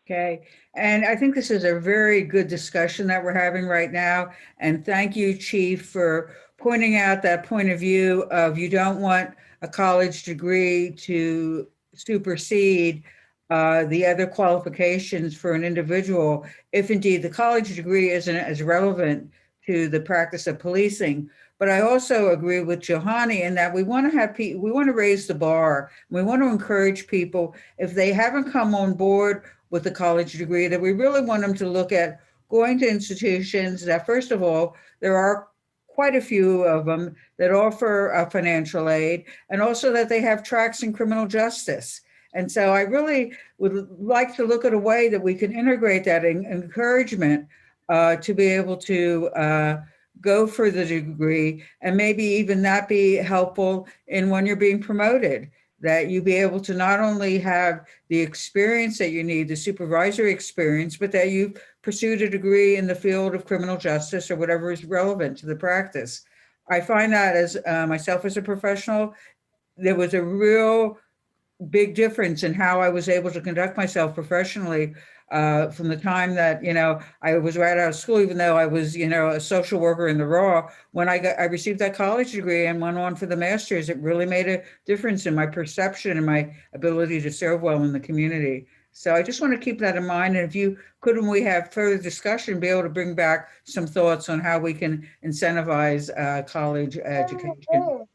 Okay, and I think this is a very good discussion that we're having right now. And thank you, Chief, for pointing out that point of view of you don't want a college degree to supersede the other qualifications for an individual, if indeed the college degree isn't as relevant to the practice of policing. But I also agree with Johanny in that we want to have people, we want to raise the bar. We want to encourage people, if they haven't come on board with a college degree, that we really want them to look at going to institutions that, first of all, there are quite a few of them that offer financial aid, and also that they have tracks in criminal justice. And so I really would like to look at a way that we can integrate that encouragement to be able to go for the degree, and maybe even that be helpful in when you're being promoted, that you be able to not only have the experience that you need, the supervisory experience, but that you've pursued a degree in the field of criminal justice or whatever is relevant to the practice. I find that as myself as a professional, there was a real big difference in how I was able to conduct myself professionally from the time that, I was right out of school, even though I was, a social worker in the raw. When I received that college degree and went on for the master's, it really made a difference in my perception and my ability to serve well in the community. So I just want to keep that in mind. And if you could, when we have further discussion, be able to bring back some thoughts on how we can incentivize college education.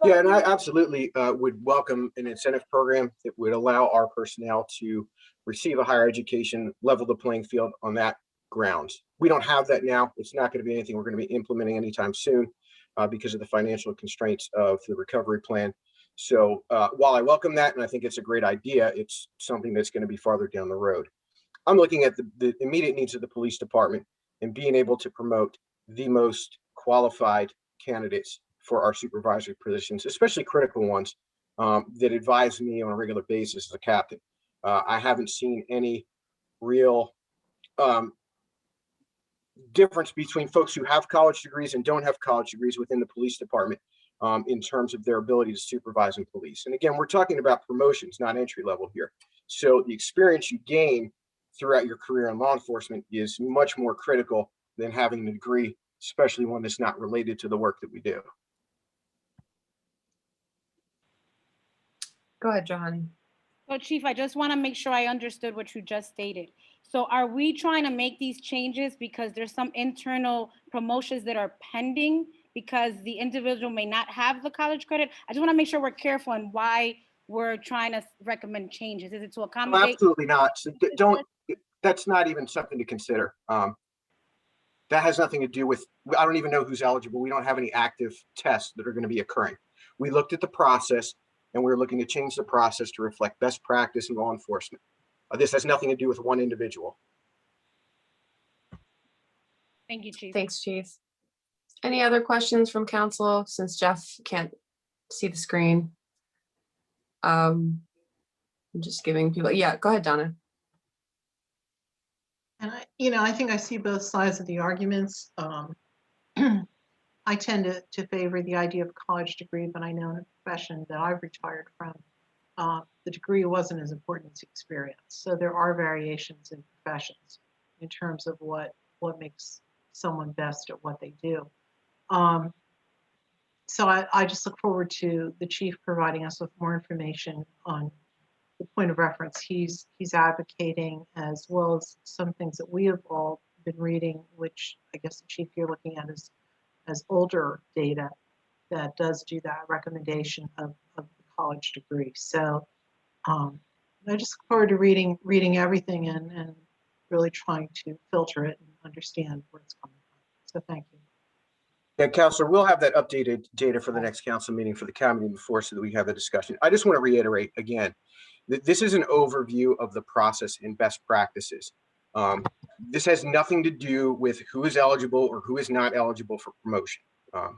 Yeah, and I absolutely would welcome an incentive program that would allow our personnel to receive a higher education, level the playing field on that grounds. We don't have that now. It's not going to be anything we're going to be implementing anytime soon because of the financial constraints of the recovery plan. So while I welcome that, and I think it's a great idea, it's something that's going to be farther down the road. I'm looking at the immediate needs of the police department and being able to promote the most qualified candidates for our supervisory positions, especially critical ones that advise me on a regular basis as a captain. I haven't seen any real difference between folks who have college degrees and don't have college degrees within the police department in terms of their ability to supervise and police. And again, we're talking about promotions, not entry level here. So the experience you gain throughout your career in law enforcement is much more critical than having a degree, especially one that's not related to the work that we do. Go ahead, Johanny. So Chief, I just want to make sure I understood what you just stated. So are we trying to make these changes because there's some internal promotions that are pending because the individual may not have the college credit? I just want to make sure we're careful on why we're trying to recommend changes. Is it to accommodate? Absolutely not. So that's not even something to consider. That has nothing to do with, I don't even know who's eligible. We don't have any active tests that are going to be occurring. We looked at the process and we're looking to change the process to reflect best practice in law enforcement. This has nothing to do with one individual. Thank you, Chief. Thanks, Chief. Any other questions from council since Jeff can't see the screen? I'm just giving people, yeah, go ahead, Donna. And I think I see both sides of the arguments. I tend to favor the idea of a college degree, but I know in a profession that I've retired from, the degree wasn't as important as experience. So there are variations in professions in terms of what makes someone best at what they do. So So I just look forward to the chief providing us with more information on the point of reference he's advocating, as well as some things that we have all been reading, which I guess the chief you're looking at is as older data that does do that recommendation of the college degree. So I just look forward to reading everything and really trying to filter it and understand where it's coming from. So thank you. Yeah, Counselor, we'll have that updated data for the next council meeting for the county before, so that we have a discussion. I just want to reiterate again that this is an overview of the process and best practices. This has nothing to do with who is eligible or who is not eligible for promotion.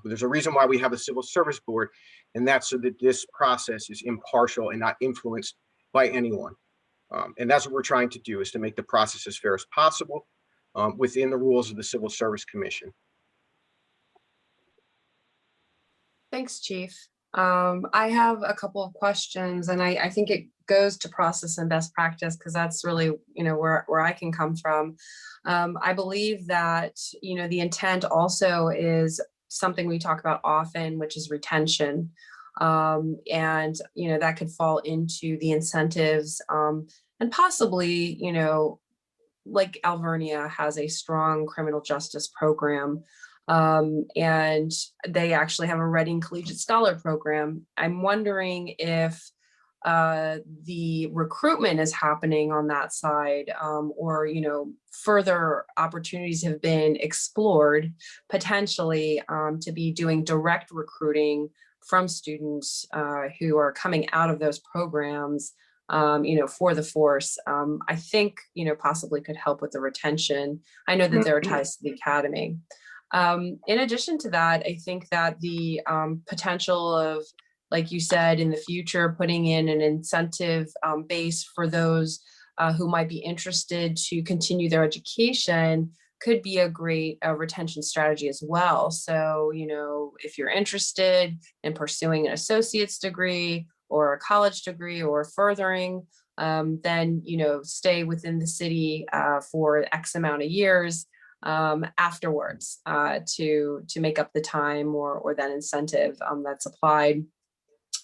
There's a reason why we have a civil service board, and that's so that this process is impartial and not influenced by anyone. And that's what we're trying to do, is to make the process as fair as possible within the rules of the Civil Service Commission. Thanks, Chief. I have a couple of questions, and I think it goes to process and best practice, because that's really, where I can come from. I believe that, the intent also is something we talk about often, which is retention. And, that could fall into the incentives, and possibly, like Alvernia has a strong criminal justice program. And they actually have a Reading Collegiate Scholar program. I'm wondering if the recruitment is happening on that side, or, further opportunities have been explored potentially to be doing direct recruiting from students who are coming out of those programs, for the force. I think, possibly could help with the retention. I know that there are ties to the academy. In addition to that, I think that the potential of, like you said, in the future, putting in an incentive base for those who might be interested to continue their education could be a great retention strategy as well. So, if you're interested in pursuing an associate's degree or a college degree or furthering, then, stay within the city for X amount of years afterwards to make up the time or that incentive that's applied.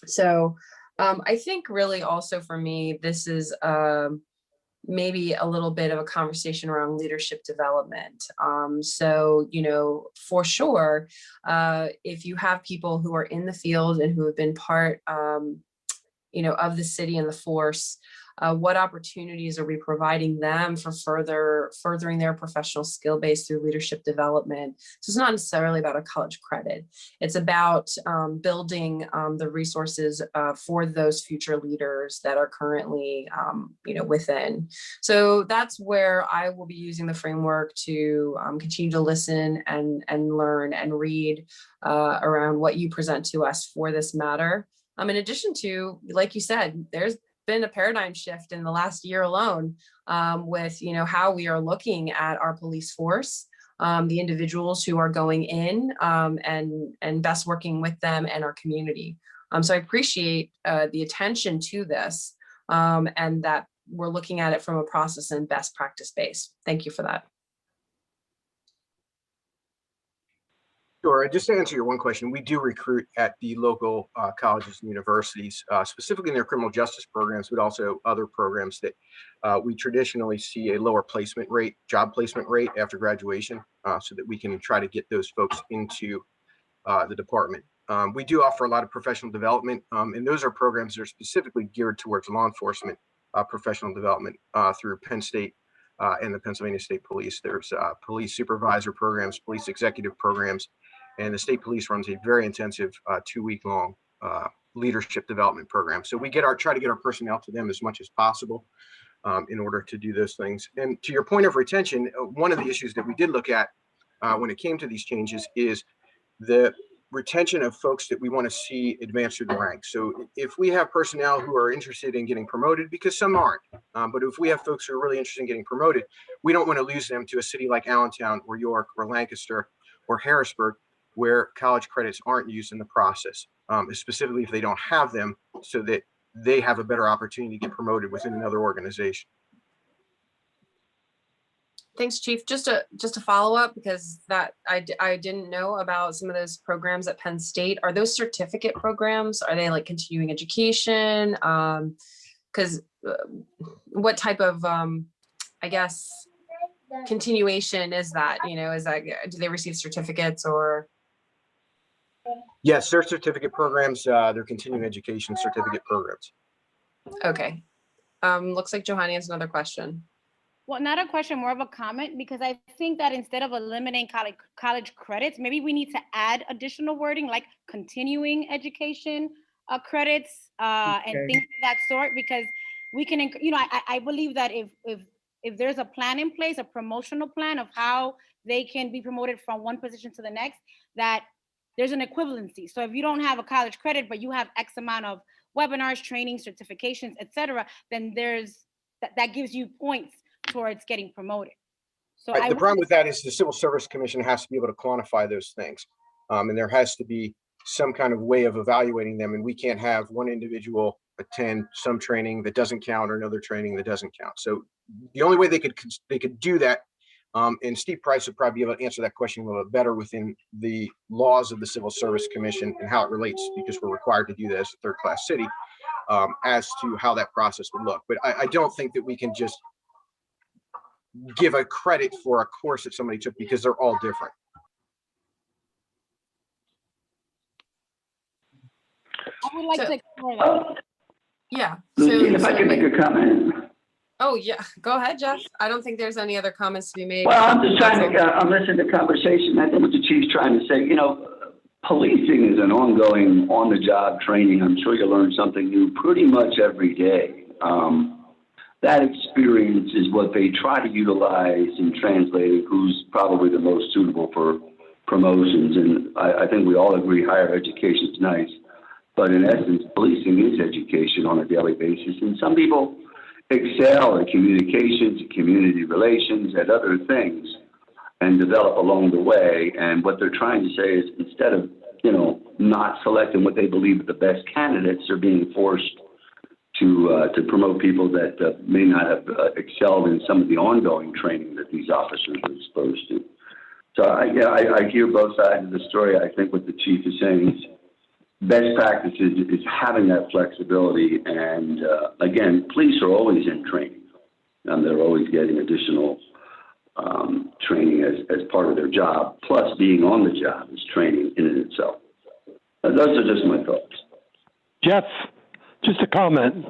So I think really also for me, this is maybe a little bit of a conversation around leadership development. So, for sure, if you have people who are in the field and who have been part, of the city and the force, what opportunities are we providing them for furthering their professional skill base through leadership development? So it's not necessarily about a college credit. It's about building the resources for those future leaders that are currently, within. So that's where I will be using the framework to continue to listen and learn and read around what you present to us for this matter. In addition to, like you said, there's been a paradigm shift in the last year alone with how we are looking at our police force, the individuals who are going in and best working with them and our community. So I appreciate the attention to this and that we're looking at it from a process and best practice base. Thank you for that. Sure. Just to answer your one question, we do recruit at the local colleges and universities, specifically in their criminal justice programs, but also other programs that we traditionally see a lower placement rate, job placement rate after graduation, so that we can try to get those folks into the department. We do offer a lot of professional development, and those are programs that are specifically geared towards law enforcement professional development through Penn State and the Pennsylvania State Police. There's police supervisor programs, police executive programs, and the state police runs a very intensive 2-week-long leadership development program. So we try to get our personnel to them as much as possible in order to do those things. And to your point of retention, one of the issues that we did look at when it came to these changes is the retention of folks that we want to see advance through the ranks. So if we have personnel who are interested in getting promoted, because some aren't, but if we have folks who are really interested in getting promoted, we don't want to lose them to a city like Allentown or York or Lancaster or Harrisburg, where college credits aren't used in the process, specifically if they don't have them, so that they have a better opportunity to get promoted within another organization. Thanks, Chief. Just a follow up because that I didn't know about some of those programs at Penn State. Are those certificate programs? Are they like continuing education? Because what type of I guess continuation is that? You know, is that, do they receive certificates or? Yes, they're certificate programs. They're continuing education certificate programs. Okay. Looks like Johanny has another question. Well, not a question, more of a comment, because I think that instead of eliminating college credits, maybe we need to add additional wording like continuing education credits and Okay. things of that sort, because we can, you know, I believe that if there's a plan in place, a promotional plan of how they can be promoted from one position to the next, that there's an equivalency. So if you don't have a college credit, but you have X amount of webinars, training, certifications, et cetera, then there's that gives you points towards getting promoted. So Right, the problem with that is the Civil Service Commission has to be able to quantify those things. And there has to be some kind of way of evaluating them. And we can't have one individual attend some training that doesn't count or another training that doesn't count. So the only way they could do that, and Steve Price would probably be able to answer that question a little bit better within the laws of the Civil Service Commission and how it relates, because we're required to do that as a third-class city, as to how that process would look. But I don't think that we can just give a credit for a course that somebody took, because they're all different. I would like So- to explore that. Yeah. Lucine, if I could make a comment. Oh, yeah. Go ahead, Jeff. I don't think there's any other comments to be made. Well, I'm just trying to, I'm listening to the conversation. I think what the chief's trying to say, you know, policing is an ongoing, on-the-job training. I'm sure you learn something new pretty much every day. That experience is what they try to utilize in translating who's probably the most suitable for promotions. And I think we all agree higher education is nice. But in essence, policing is education on a daily basis. And some people excel at communications, at community relations, at other things, and develop along the way. And what they're trying to say is, instead of, you know, not selecting what they believe are the best candidates, they're being forced to promote people that may not have excelled in some of the ongoing training that these officers are exposed to. So I hear both sides of the story. I think what the chief is saying is best practices is having that flexibility. And again, police are always in training, and they're always getting additional training as part of their job. Plus, being on the job is training in and itself. Those are just my thoughts. Jeff, just a comment.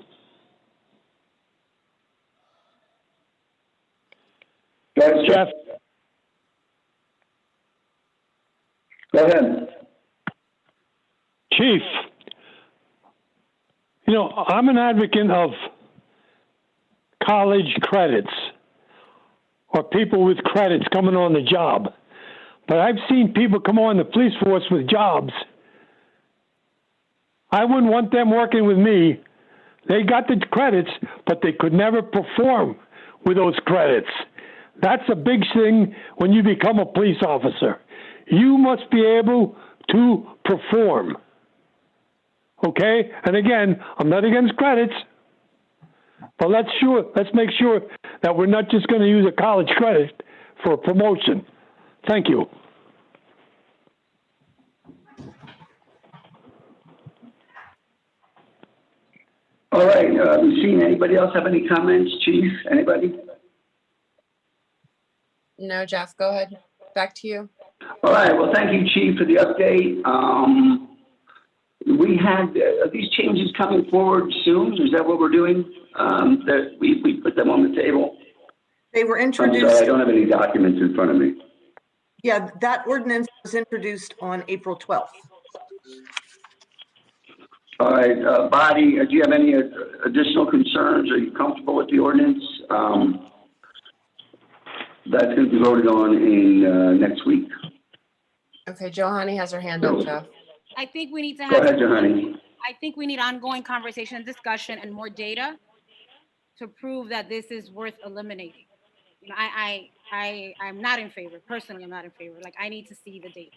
Go ahead, Jeff, Go ahead. Chief, you know, I'm an advocate of college credits or people with credits coming on the job. But I've seen people come on the police force with jobs. I wouldn't want them working with me. They got the credits, but they could never perform with those credits. That's a big thing when you become a police officer. You must be able to perform. Okay? And again, I'm not against credits, but let's make sure that we're not just going to use a college credit for a promotion. Thank you. All right, Lucine, anybody else have any comments? Chief, anybody? No, Jeff, go ahead. Back to you. All right, well, thank you, Chief, for the update. We had, are these changes coming forward soon? Is that what we're doing? That we put them on the table? They were I'm sorry, I introduced, don't have any documents in front of me. yeah, that ordinance was introduced on April 12th. All right, Body, do you have any additional concerns? Are you comfortable with the ordinance? That's going to be voted on in next week. Okay, Johanny has her hand up, Jeff. I think we need to Go have, ahead, Johanny. I think we need ongoing conversation and discussion and more data to prove that this is worth eliminating. You know, I'm not in favor. Personally, I'm not in favor. Like, I need to see the data.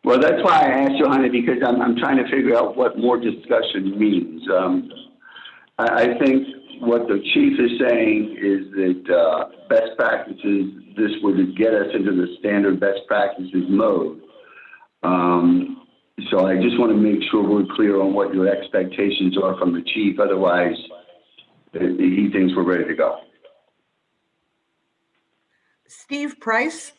Well, that's why I asked Johanny, because I'm trying to figure out what more discussion means. I think what the chief is saying is that best practices, this would get us into the standard best practices mode. So I just want to make sure we're clear on what your expectations are from the chief. Otherwise, he thinks we're ready to go. Steve Price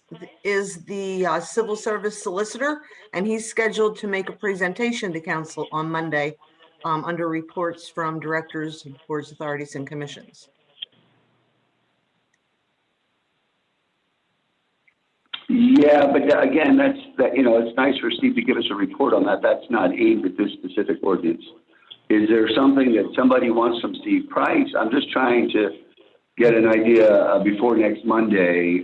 is the civil service solicitor, and he's scheduled to make a presentation to council on Monday under reports from directors, boards, authorities, and commissions. Yeah, but again, it's nice for Steve to give us a report on that. That's not aimed at this specific ordinance. Is there something that somebody wants from Steve Price? I'm just trying to get an idea before next Monday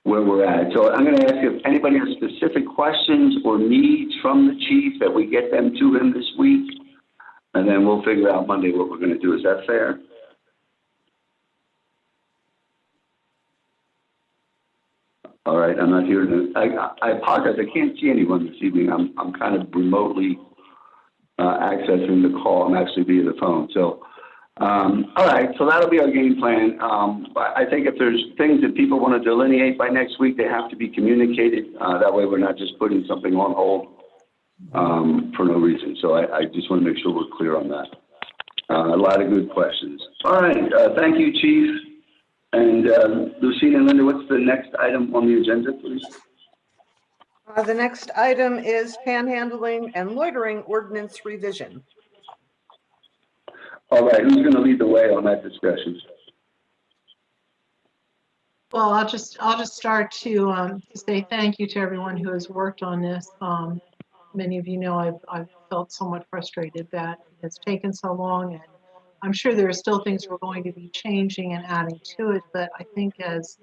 where we're at. So I'm going to ask if anybody has specific questions or needs from the chief, that we get them to him this week, and then we'll figure out Monday what we're going to do. Is that fair? All right, I'm not here to, I apologize, I can't see anyone this evening. I'm kind of remotely accessing the call. I'm actually via the phone. So, all right, so that'll be our game plan. I think if there's things that people want to delineate by next week, they have to be communicated. That way we're not just putting something on hold for no reason. So I just want to make sure we're clear on that. A lot of good questions. All right, thank you, Chief. And Lucina and Linda, what's the next item on the agenda, please? The next item is panhandling and loitering ordinance revision. All right, who's going to lead the way on that discussion? Well, I'll just start to say thank you to everyone who has worked on this. Many of you know I've felt somewhat frustrated that it's taken so long, and I'm sure there are still things we're going to be changing and adding to it. But I think as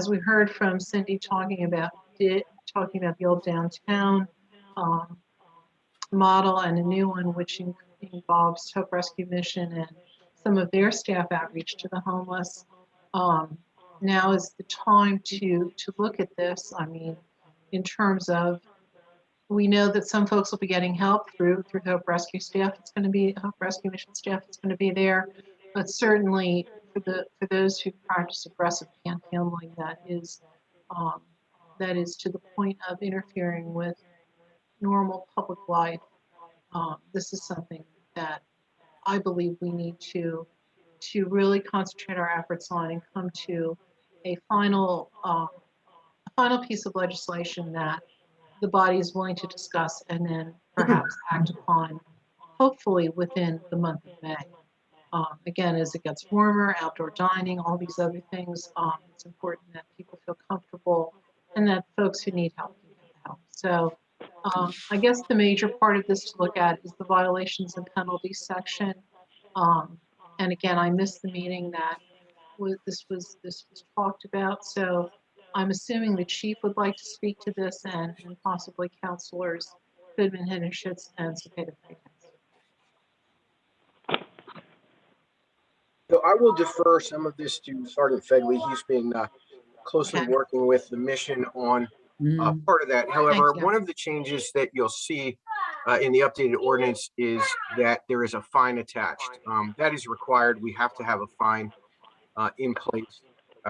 we heard from Cindy talking about the old downtown model and a new one which involves Hope Rescue Mission and some of their staff outreach to the homeless. Now is the time to look at this. I mean, in terms of, we know that some folks will be getting help through Hope Rescue staff. It's going to be Hope Rescue Mission staff. It's going to be there, but certainly for those who practice aggressive panhandling, that is to the point of interfering with normal public life. This is something that I believe we need to really concentrate our efforts on and come to a final piece of legislation that the body is willing to discuss and then perhaps act upon, hopefully within the month of May. Again, as it gets warmer, outdoor dining, all these other things, it's important that people feel comfortable and that folks who need help can get help. So I guess the major part of this to look at is the violations and penalties section. And again, I missed the meeting that this was talked about. So I'm assuming the chief would like to speak to this, and possibly councilors Goodman, Hennenschutz, and Cepeda. So I will defer some of this to Sergeant Fegley. He's been closely working with the mission on part of that. However, one of the changes that you'll see in the updated ordinance is that there is a fine attached. That is required. We have to have a fine in place.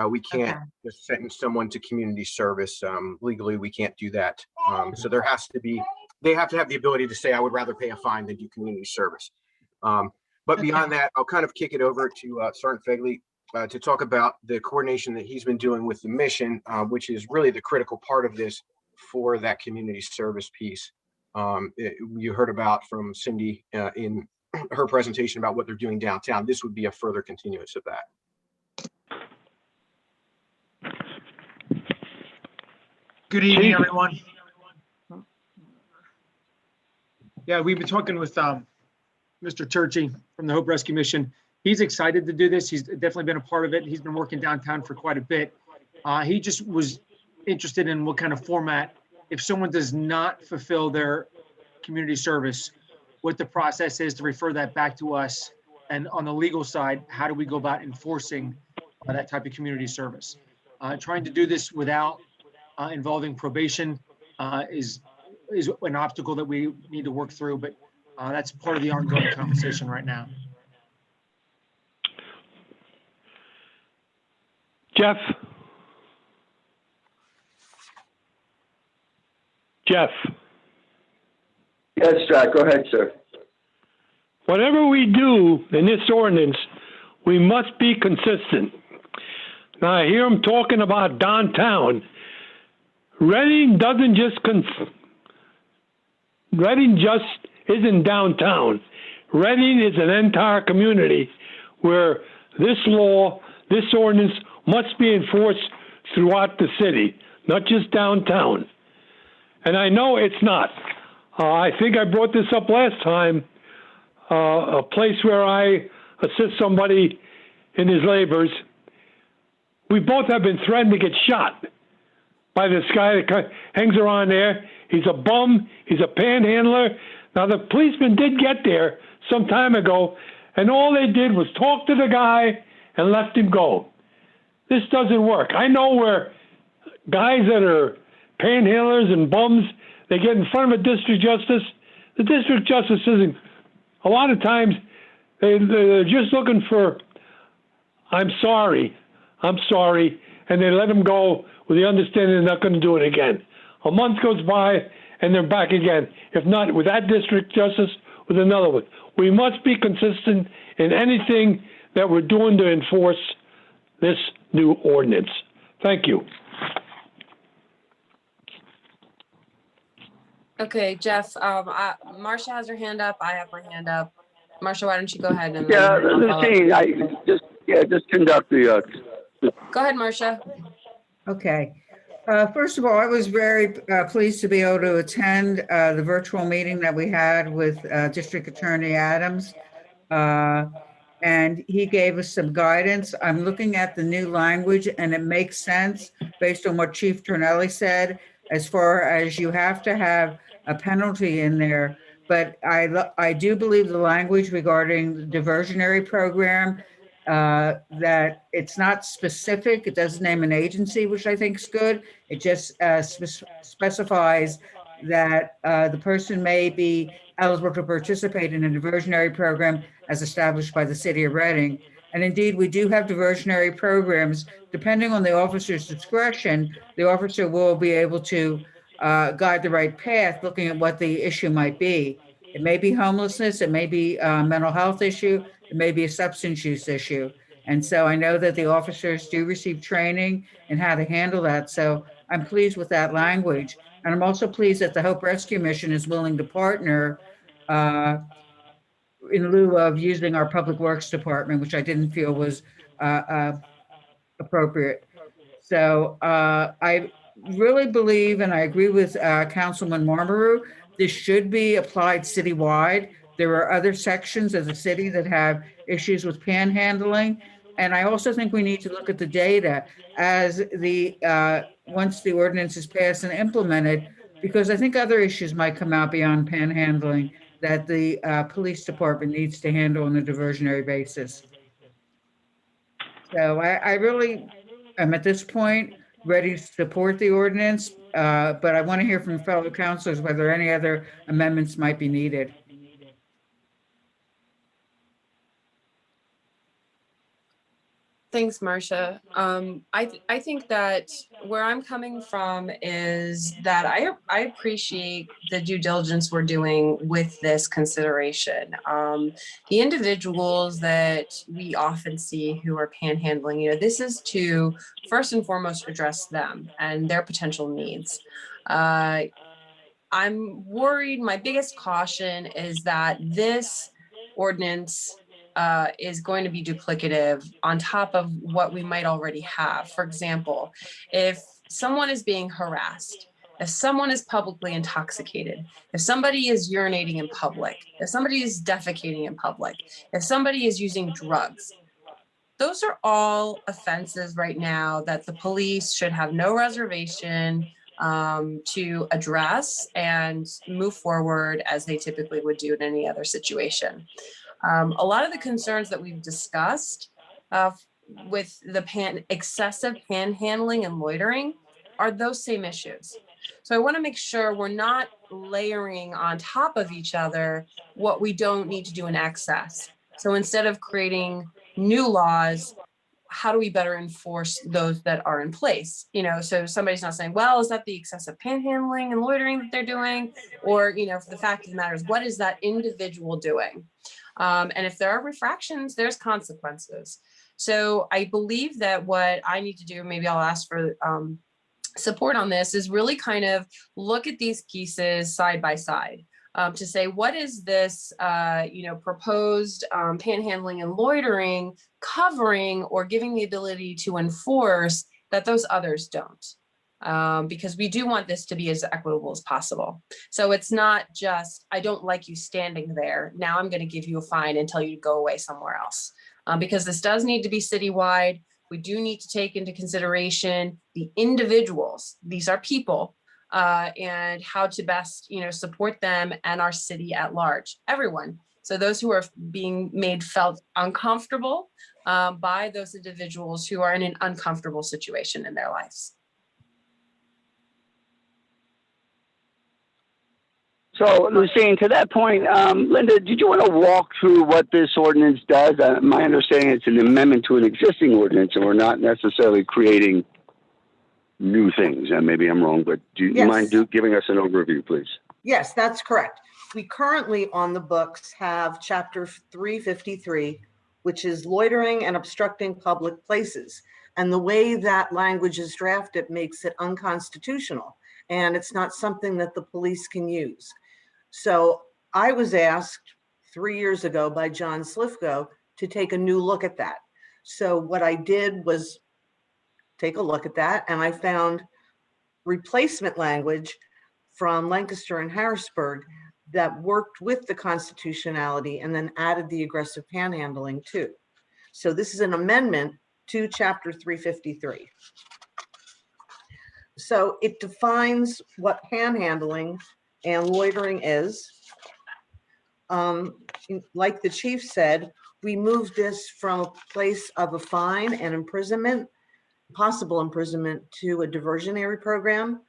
We can't just sentence someone to community service. Legally, we can't do that. So there has to be, they have to have the ability to say, I would rather pay a fine than do community service. But beyond that, I'll kind of kick it over to Sergeant Fegley to talk about the coordination that he's been doing with the mission, which is really the critical part of this for that community service piece. You heard about from Cindy in her presentation about what they're doing downtown. This would be a further continuance of that. Good evening, everyone. Yeah, we've been talking with Mr. Turchi from the Hope Rescue Mission. He's excited to do this. He's definitely been a part of it. He's been working downtown for quite a bit. He just was interested in what kind of format, if someone does not fulfill their community service, what the process is to refer that back to us. And on the legal side, how do we go about enforcing that type of community service? Trying to do this without involving probation is an obstacle that we need to work through, but That's part of the ongoing conversation right now. Jeff? Jeff? Yes, Jack, go ahead, sir. Whatever we do in this ordinance, we must be consistent. Now, I hear them talking about downtown. Reading doesn't just Reading just isn't downtown. Reading is an entire community where this law, this ordinance must be enforced throughout the city, not just downtown. And I know it's not. I think I brought this up last time. A place where I assist somebody in his labors. We both have been threatened to get shot by this guy that hangs around there. He's a bum. He's a panhandler. Now, the policeman did get there some time ago, and all they did was talk to the guy and left him go. This doesn't work. I know where guys that are panhandlers and bums, they get in front of a district justice. The district justice isn't, a lot of times, they're just looking for, I'm sorry, and they let them go with the understanding they're not going to do it again. A month goes by, and they're back again. If not with that district justice, with another one. We must be consistent in anything that we're doing to enforce this new ordinance. Thank you. Okay, Jeff, Marcia has her hand up. I have my hand up. Marcia, why don't you go ahead and Yeah, then I'll follow up. just conduct the, Go ahead, Marcia. Okay. First of all, I was very pleased to be able to attend the virtual meeting that we had with District Attorney Adams. And he gave us some guidance. I'm looking at the new language and it makes sense based on what Chief Tornelli said, as far as you have to have a penalty in there. But I do believe the language regarding the diversionary program, that it's not specific. It doesn't name an agency, which I think is good. It just specifies that the person may be eligible to participate in a diversionary program as established by the city of Reading. And indeed, we do have diversionary programs. Depending on the officer's discretion, the officer will be able to guide the right path, looking at what the issue might be. It may be homelessness, it may be a mental health issue, it may be a substance use issue. And so I know that the officers do receive training in how to handle that. So I'm pleased with that language. And I'm also pleased that the Hope Rescue Mission is willing to partner in lieu of using our Public Works Department, which I didn't feel was appropriate. So I really believe, and I agree with Councilman Marmaru, this should be applied citywide. There are other sections of the city that have issues with panhandling. And I also think we need to look at the data as once the ordinance is passed and implemented, because I think other issues might come out beyond panhandling that the police department needs to handle on a diversionary basis. So I really am at this point ready to support the ordinance, but I want to hear from fellow councilors whether any other amendments might be needed. Thanks, Marcia. I think that where I'm coming from is that I appreciate the due diligence we're doing with this consideration. The individuals that we often see who are panhandling, this is to first and foremost address them and their potential needs. I'm worried. My biggest caution is that this ordinance is going to be duplicative on top of what we might already have. For example, if someone is being harassed, if someone is publicly intoxicated, if somebody is urinating in public, if somebody is defecating in public, if somebody is using drugs, those are all offenses right now that the police should have no reservation to address and move forward as they typically would do in any other situation. A lot of the concerns that we've discussed with the excessive panhandling and loitering are those same issues. So I want to make sure we're not layering on top of each other what we don't need to do in excess. So instead of creating new laws, how do we better enforce those that are in place? You know, so somebody's not saying, well, is that the excessive panhandling and loitering that they're doing? Or, you know, for the fact of the matter is, what is that individual doing? And if there are refractions, there's consequences. So I believe that what I need to do, maybe I'll ask for support on this, is really kind of look at these pieces side by side. To say, what is this, you know, proposed panhandling and loitering covering or giving the ability to enforce that those others don't? Because we do want this to be as equitable as possible. So it's not just, I don't like you standing there, now I'm going to give you a fine and tell you to go away somewhere else. Because this does need to be citywide. We do need to take into consideration the individuals. These are people. And how to best, you know, support them and our city at large, everyone. So those who are being made felt uncomfortable by those individuals who are in an uncomfortable situation in their lives. So, Lucine, to that point, Linda, did you want to walk through what this ordinance does? My understanding it's an amendment to an existing ordinance, and we're not necessarily creating new things. And maybe I'm wrong, but do you Yes. mind giving us an overview, please? Yes, that's correct. We currently on the books have chapter 353, which is loitering and obstructing public places. And the way that language is drafted makes it unconstitutional. And it's not something that the police can use. So I was asked 3 years ago by John Slifko to take a new look at that. So what I did was take a look at that, and I found replacement language from Lancaster and Harrisburg that worked with the constitutionality and then added the aggressive panhandling too. So this is an amendment to chapter 353. So it defines what panhandling and loitering is. Like the chief said, we moved this from a place of a fine and imprisonment, possible imprisonment, to a diversionary program.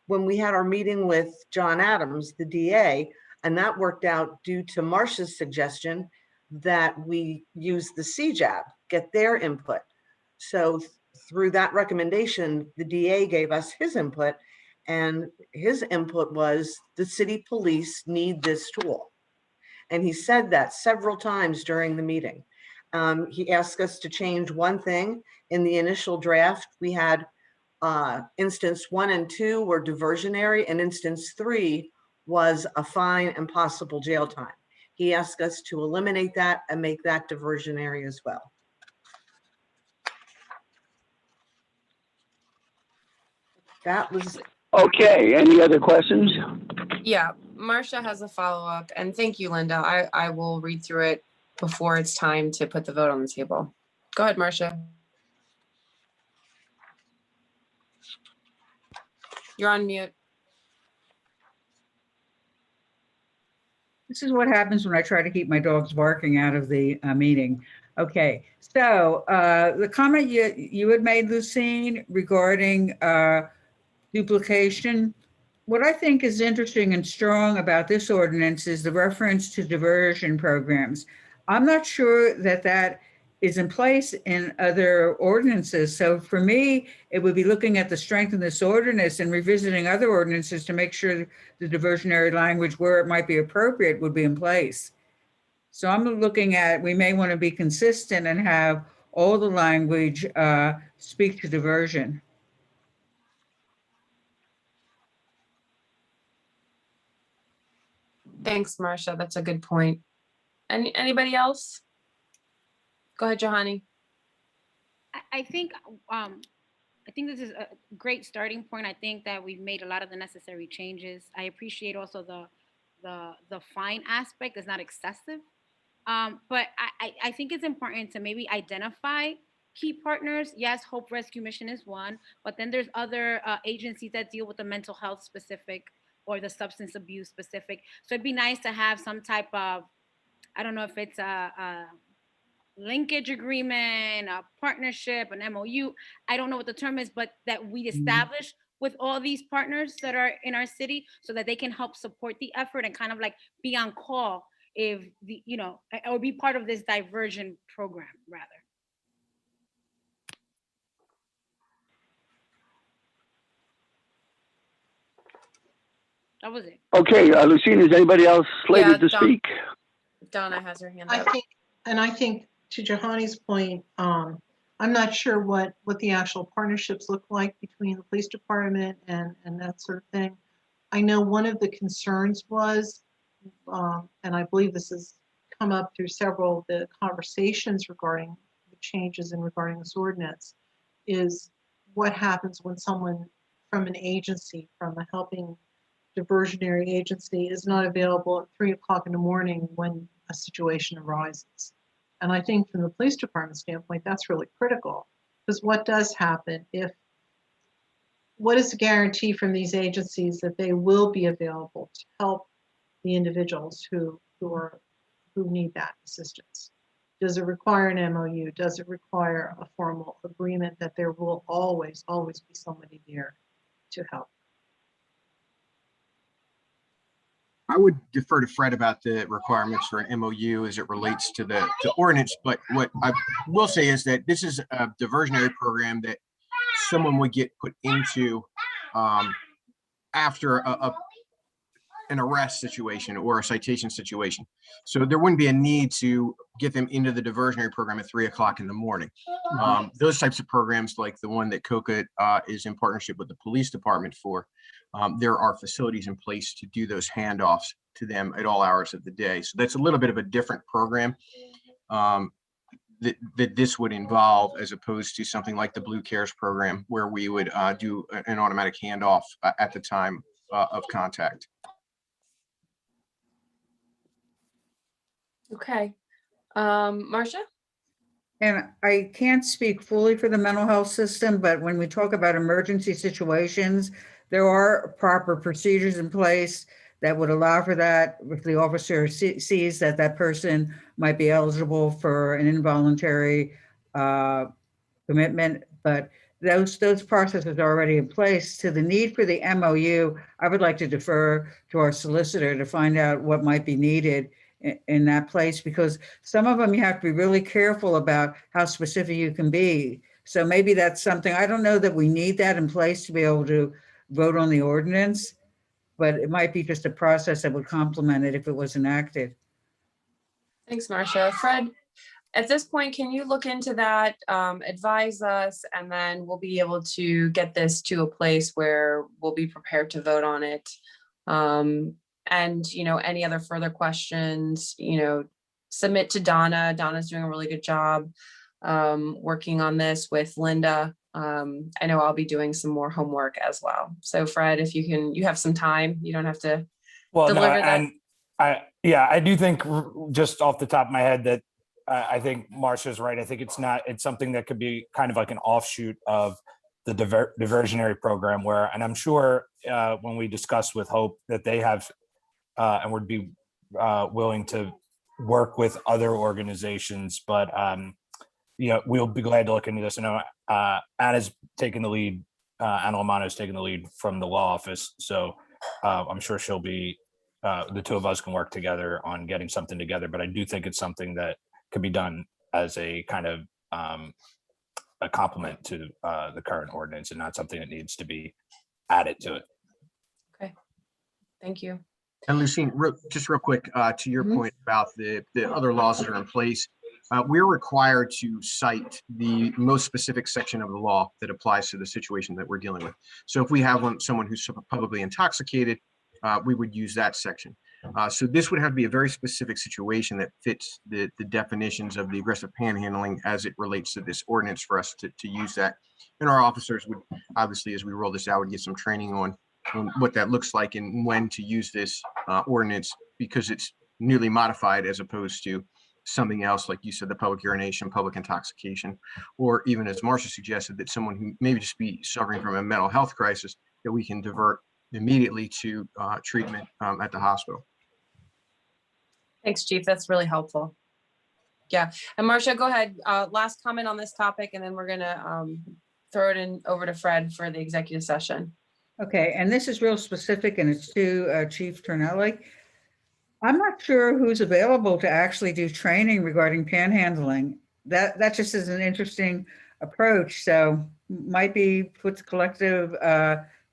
When we had our meeting with John Adams, the DA, and that worked out due to Marcia's suggestion that we use the CJAB, get their input. So through that recommendation, the DA gave us his input, and his input was the city police need this tool. And he said that several times during the meeting. He asked us to change one thing. In the initial draft, we had instance 1 and 2 were diversionary, and instance 3 was a fine and possible jail time. He asked us to eliminate that and make that diversionary as well. That was. Okay, any other questions? Yeah, Marcia has a follow-up, and thank you, Linda. I will read through it before it's time to put the vote on the table. Go ahead, Marcia. You're on mute. This is what happens when I try to keep my dogs barking out of the meeting. Okay, so the comment you had made, Lucine, regarding duplication, what I think is interesting and strong about this ordinance is the reference to diversion programs. I'm not sure that that is in place in other ordinances. So for me, it would be looking at the strength of this ordinance and revisiting other ordinances to make sure the diversionary language where it might be appropriate would be in place. So I'm looking at, we may want to be consistent and have all the language speak to diversion. Thanks, Marcia. That's a good point. Anybody else? Go ahead, Johanny. I think this is a great starting point. I think that we've made a lot of the necessary changes. I appreciate also the fine aspect is not excessive. But I think it's important to maybe identify key partners. Yes, Hope Rescue Mission is one, but then there's other agencies that deal with the mental health specific or the substance abuse specific. So it'd be nice to have some type of, I don't know if it's a linkage agreement, a partnership, an MOU. I don't know what the term is, but that we establish with all these partners that are in our city so that they can help support the effort and kind of like be on call if the, you know, or be part of this diversion program rather. That was it. Okay, Lucine, is anybody else slated to Don. speak? Donna has her hand I up. think, and I think to Jahani's point, I'm not sure what the actual partnerships look like between the police department and that sort of thing. I know one of the concerns was, and I believe this has come up through several of the conversations regarding the changes and regarding this ordinance, is what happens when someone from an agency, from a helping diversionary agency, is not available at 3 o'clock in the morning when a situation arises. And I think from the police department standpoint, that's really critical, because what does happen what is the guarantee from these agencies that they will be available to help the individuals who need that assistance? Does it require an MOU? Does it require a formal agreement that there will always be somebody there to help? I would defer to Fred about the requirements for an MOU as it relates to the ordinance, but what I will say is that this is a diversionary program that someone would get put into after an arrest situation or a citation situation. So there wouldn't be a need to get them into the diversionary program at 3 o'clock in the morning. Those types of programs, like the one that COCA is in partnership with the police department for, there are facilities in place to do those handoffs to them at all hours of the day. So that's a little bit of a different program that this would involve, as opposed to something like the Blue Cares program, where we would do an automatic handoff at the time of contact. Okay. Marcia? And I can't speak fully for the mental health system, but when we talk about emergency situations, there are proper procedures in place that would allow for that. If the officer sees that that person might be eligible for an involuntary commitment, but those processes are already in place. To the need for the MOU, I would like to defer to our solicitor to find out what might be needed in that place, because some of them you have to be really careful about how specific you can be. So maybe that's something, I don't know that we need that in place to be able to vote on the ordinance, but it might be just a process that would complement it if it was enacted. Thanks, Marcia. Fred, at this point, can you look into that, advise us, and then we'll be able to get this to a place where we'll be prepared to vote on it. And, you know, any other further questions, you know, submit to Donna. Donna's doing a really good job working on this with Linda. I know I'll be doing some more homework as well. So Fred, if you have some time, you don't have to deliver that. And I do think, just off the top of my head, that I think Marcia's right. I think it's something that could be kind of like an offshoot of the diversionary program, where, and I'm sure when we discuss with Hope that they have and would be willing to work with other organizations, but we'll be glad to look into this. I know Anna's taking the lead, Anna Lomano's taking the lead from the law office, so I'm sure she'll be, the two of us can work together on getting something together, but I do think it's something that could be done as a kind of a complement to the current ordinance, and not something that needs to be added to it. Okay, thank you. And Lucine, just real quick, to your point about the other laws that are in place, we're required to cite the most specific section of the law that applies to the situation that we're dealing with. So if we have someone who's publicly intoxicated, we would use that section. So this would have to be a very specific situation that fits the definitions of the aggressive panhandling as it relates to this ordinance for us to use that. And our officers would, obviously, as we roll this out, would get some training on what that looks like and when to use this ordinance, because it's newly modified as opposed to something else, like you said, the public urination, public intoxication, or even, as Marcia suggested, that someone who maybe just be suffering from a mental health crisis, that we can divert immediately to treatment at the hospital. Thanks, Chief. That's really helpful. Yeah, and Marcia, go ahead. Last comment on this topic, and then we're gonna throw it in over to Fred for the executive session. Okay, and this is real specific and it's to Chief Ternelli. I'm not sure who's available to actually do training regarding panhandling. That just is an interesting approach. So might be put collective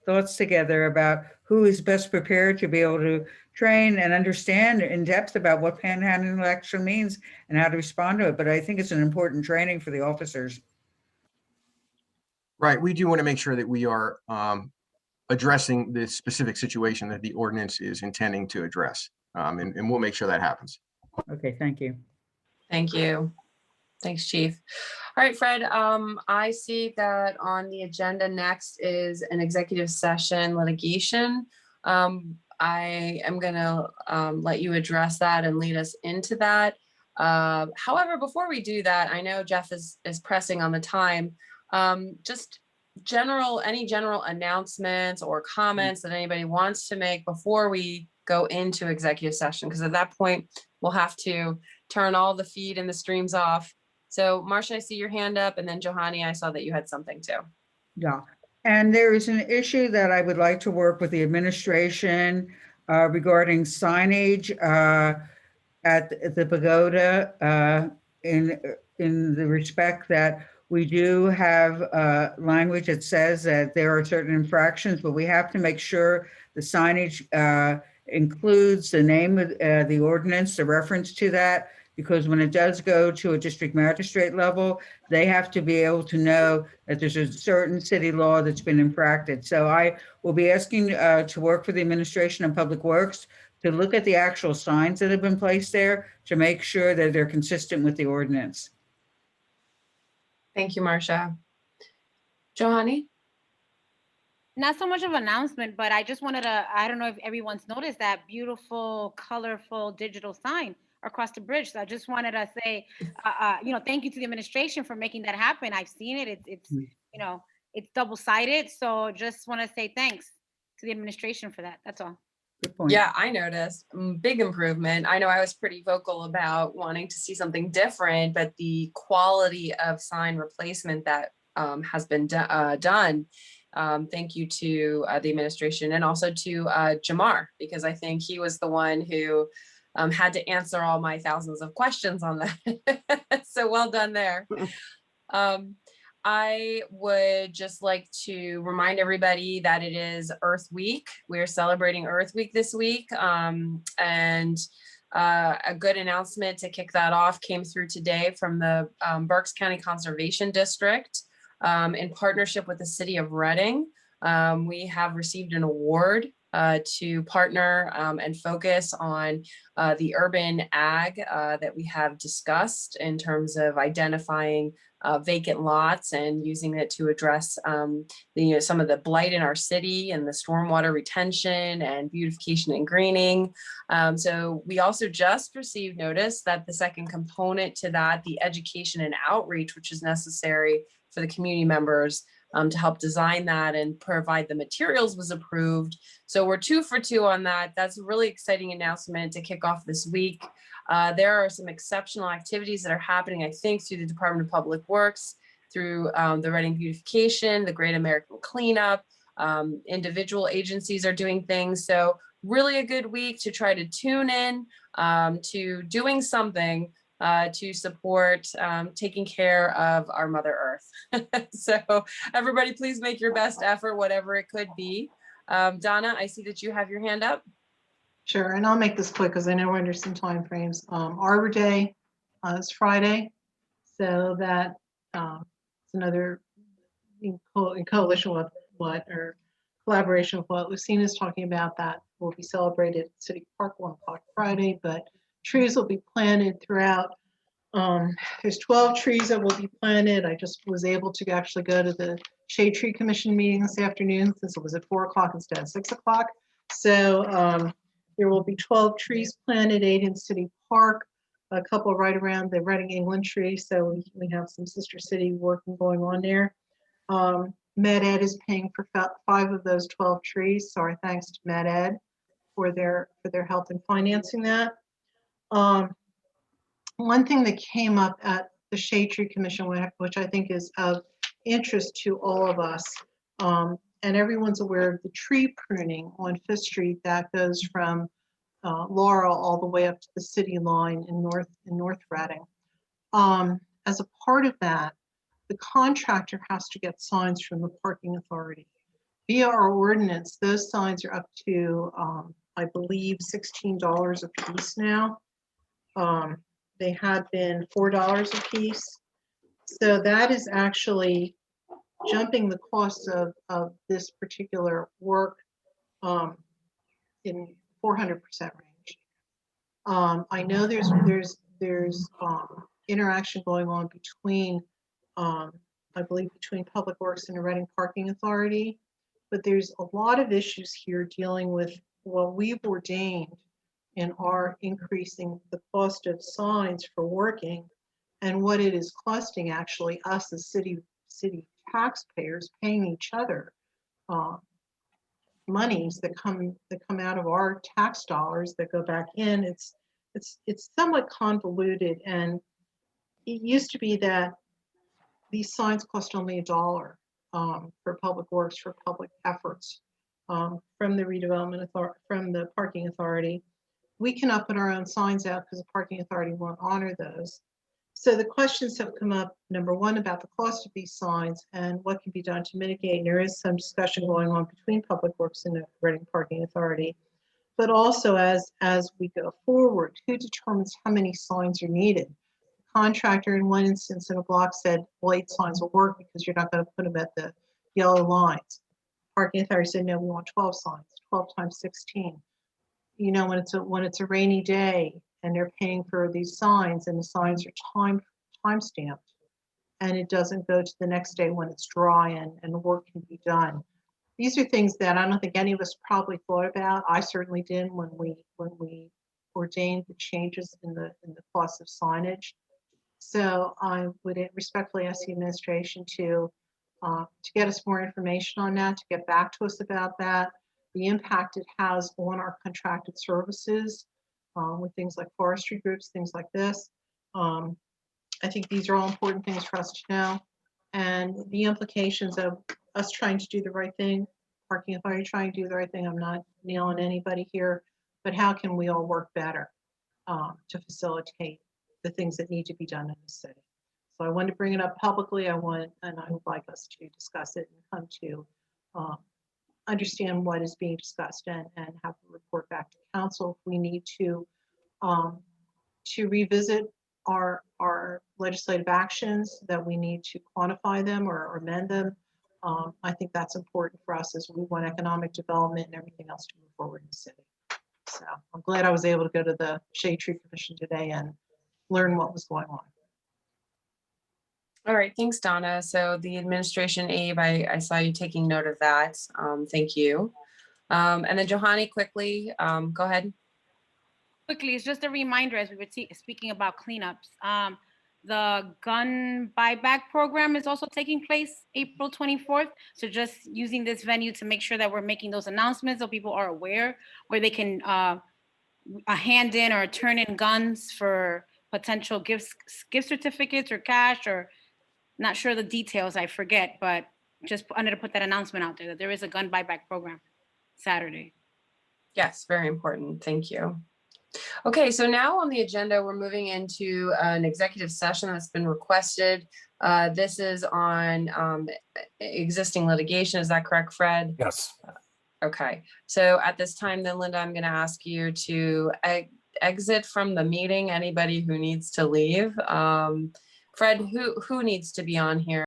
thoughts together about who is best prepared to be able to train and understand in depth about what panhandling actually means and how to respond to it. But I think it's an important training for the officers. Right, we do want to make sure that we are addressing the specific situation that the ordinance is intending to address. And we'll make sure that happens. Okay, thank you. Thank you. Thanks, Chief. All right, Fred, I see that on the agenda next is an executive session litigation. I am gonna let you address that and lead us into that. However, before we do that, I know Jeff is pressing on the time. Just any general announcements or comments that anybody wants to make before we go into executive session, because at that point, we'll have to turn all the feed and the streams off. So Marcia, I see your hand up, and then Johanny, I saw that you had something too. Yeah, and there is an issue that I would like to work with the administration regarding signage at the pagoda in the respect that we do have language that says that there are certain infractions, but we have to make sure the signage includes the name of the ordinance, the reference to that, because when it does go to a district magistrate level, they have to be able to know that there's a certain city law that's been infracted. So I will be asking to work for the administration and Public Works to look at the actual signs that have been placed there to make sure that they're consistent with the ordinance. Thank you, Marcia. Johanny? Not so much of an announcement, but I just wanted to, I don't know if everyone's noticed that beautiful, colorful digital sign across the bridge. So I just wanted to say, thank you to the administration for making that happen. I've seen it. It's it's double-sided. So just want to say thanks to the administration for that. That's all. Good point. Yeah, I noticed big improvement. I know I was pretty vocal about wanting to see something different, but the quality of sign replacement that has been done. Thank you to the administration and also to Jamar, because I think he was the one who had to answer all my thousands of questions on that. So well done there. I would just like to remind everybody that it is Earth Week. We're celebrating Earth Week this week. And a good announcement to kick that off came through today from the Berks County Conservation District in partnership with the City of Reading. We have received an award to partner and focus on the urban ag that we have discussed in terms of identifying vacant lots and using it to address some of the blight in our city and the stormwater retention and beautification and greening. So we also just received notice that the second component to that, the education and outreach, which is necessary for the community members to help design that and provide the materials, was approved. So we're 2 for 2 on that. That's a really exciting announcement to kick off this week. There are some exceptional activities that are happening, I think, through the Department of Public Works, through the Reading Beautification, the Great American Cleanup. Individual agencies are doing things. So really a good week to try to tune in to doing something to support taking care of our Mother Earth. So everybody, please make your best effort, whatever it could be. Donna, I see that you have your hand up. Sure, and I'll make this quick because I know we're under some time frames. Arbor Day is Friday, so that it's another in coalition with or collaboration with what Lucina's talking about. That will be celebrated at City Park 1 o'clock Friday, but trees will be planted throughout. There's 12 trees that will be planted. I just was able to actually go to the Shade Tree Commission meeting this afternoon since it was at 4 o'clock instead of 6 o'clock. So there will be 12 trees planted, 8 in City Park, a couple right around the Reading England tree. So we have some sister city working going on there. Med Ed is paying for 5 of those 12 trees. So our thanks to Med Ed for their help in financing that. One thing that came up at the Shade Tree Commission, which I think is of interest to all of us, And everyone's aware of the tree pruning on Fifth Street that goes from Laurel all the way up to the city line in North Reading. As a part of that, the contractor has to get signs from the parking authority. Via our ordinance, those signs are up to, I believe, $16 a piece now. They had been $4 a piece. So that is actually jumping the cost of this particular work in 400% range. I know there's interaction going on between, I believe, between Public Works and the Reading Parking Authority, but there's a lot of issues here dealing with what we've ordained in our increasing the cost of signs for working and what it is costing actually us as city taxpayers paying each other monies that come out of our tax dollars that go back in. It's somewhat convoluted, and it used to be that these signs cost only $1 for Public Works, for public efforts from the redevelopment authority, from the parking authority. We cannot put our own signs out because the parking authority won't honor those. So the questions have come up, number one, about the cost of these signs and what can be done to mitigate. And there is some discussion going on between Public Works and the Reading Parking Authority. But also as we go forward, who determines how many signs are needed? The contractor in one instance in a block said, well, 8 signs will work because you're not going to put them at the yellow lines. Parking Authority said, no, we want 12 signs, 12 times 16. You know, when it's a rainy day and they're paying for these signs and the signs are time stamped and it doesn't go to the next day when it's dry and the work can be done. These are things that I don't think any of us probably thought about. I certainly did when we ordained the changes in the cost of signage. So I would respectfully ask the administration to get us more information on that, to get back to us about that, the impact it has on our contracted services with things like forestry groups, things like this. I think these are all important things for us to know, and the implications of us trying to do the right thing, parking authority trying to do the right thing. I'm not nailing anybody here, but how can we all work better to facilitate the things that need to be done in the city? So I wanted to bring it up publicly. I would like us to discuss it and come to understand what is being discussed and have a report back to council if we need to revisit our legislative actions, that we need to quantify them or amend them. I think that's important for us as we want economic development and everything else to move forward in the city. So I'm glad I was able to go to the Shade Tree Commission today and learn what was going on. All right, thanks, Donna. So the administration, Abe, I saw you taking note of that. Thank you. And then Johanny, quickly, go ahead. Quickly, it's just a reminder as we were speaking about cleanups. The gun buyback program is also taking place April 24th. So just using this venue to make sure that we're making those announcements so people are aware, where they can hand in or turn in guns for potential gift certificates or cash, or not sure the details, I forget, but just wanted to put that announcement out there that there is a gun buyback program Saturday. Yes, very important. Thank you. Okay, so now on the agenda, we're moving into an executive session that's been requested. This is on existing litigation. Is that correct, Fred? Yes. Okay, so at this time then, Linda, I'm going to ask you to exit from the meeting, anybody who needs to leave. Fred, who needs to be on here?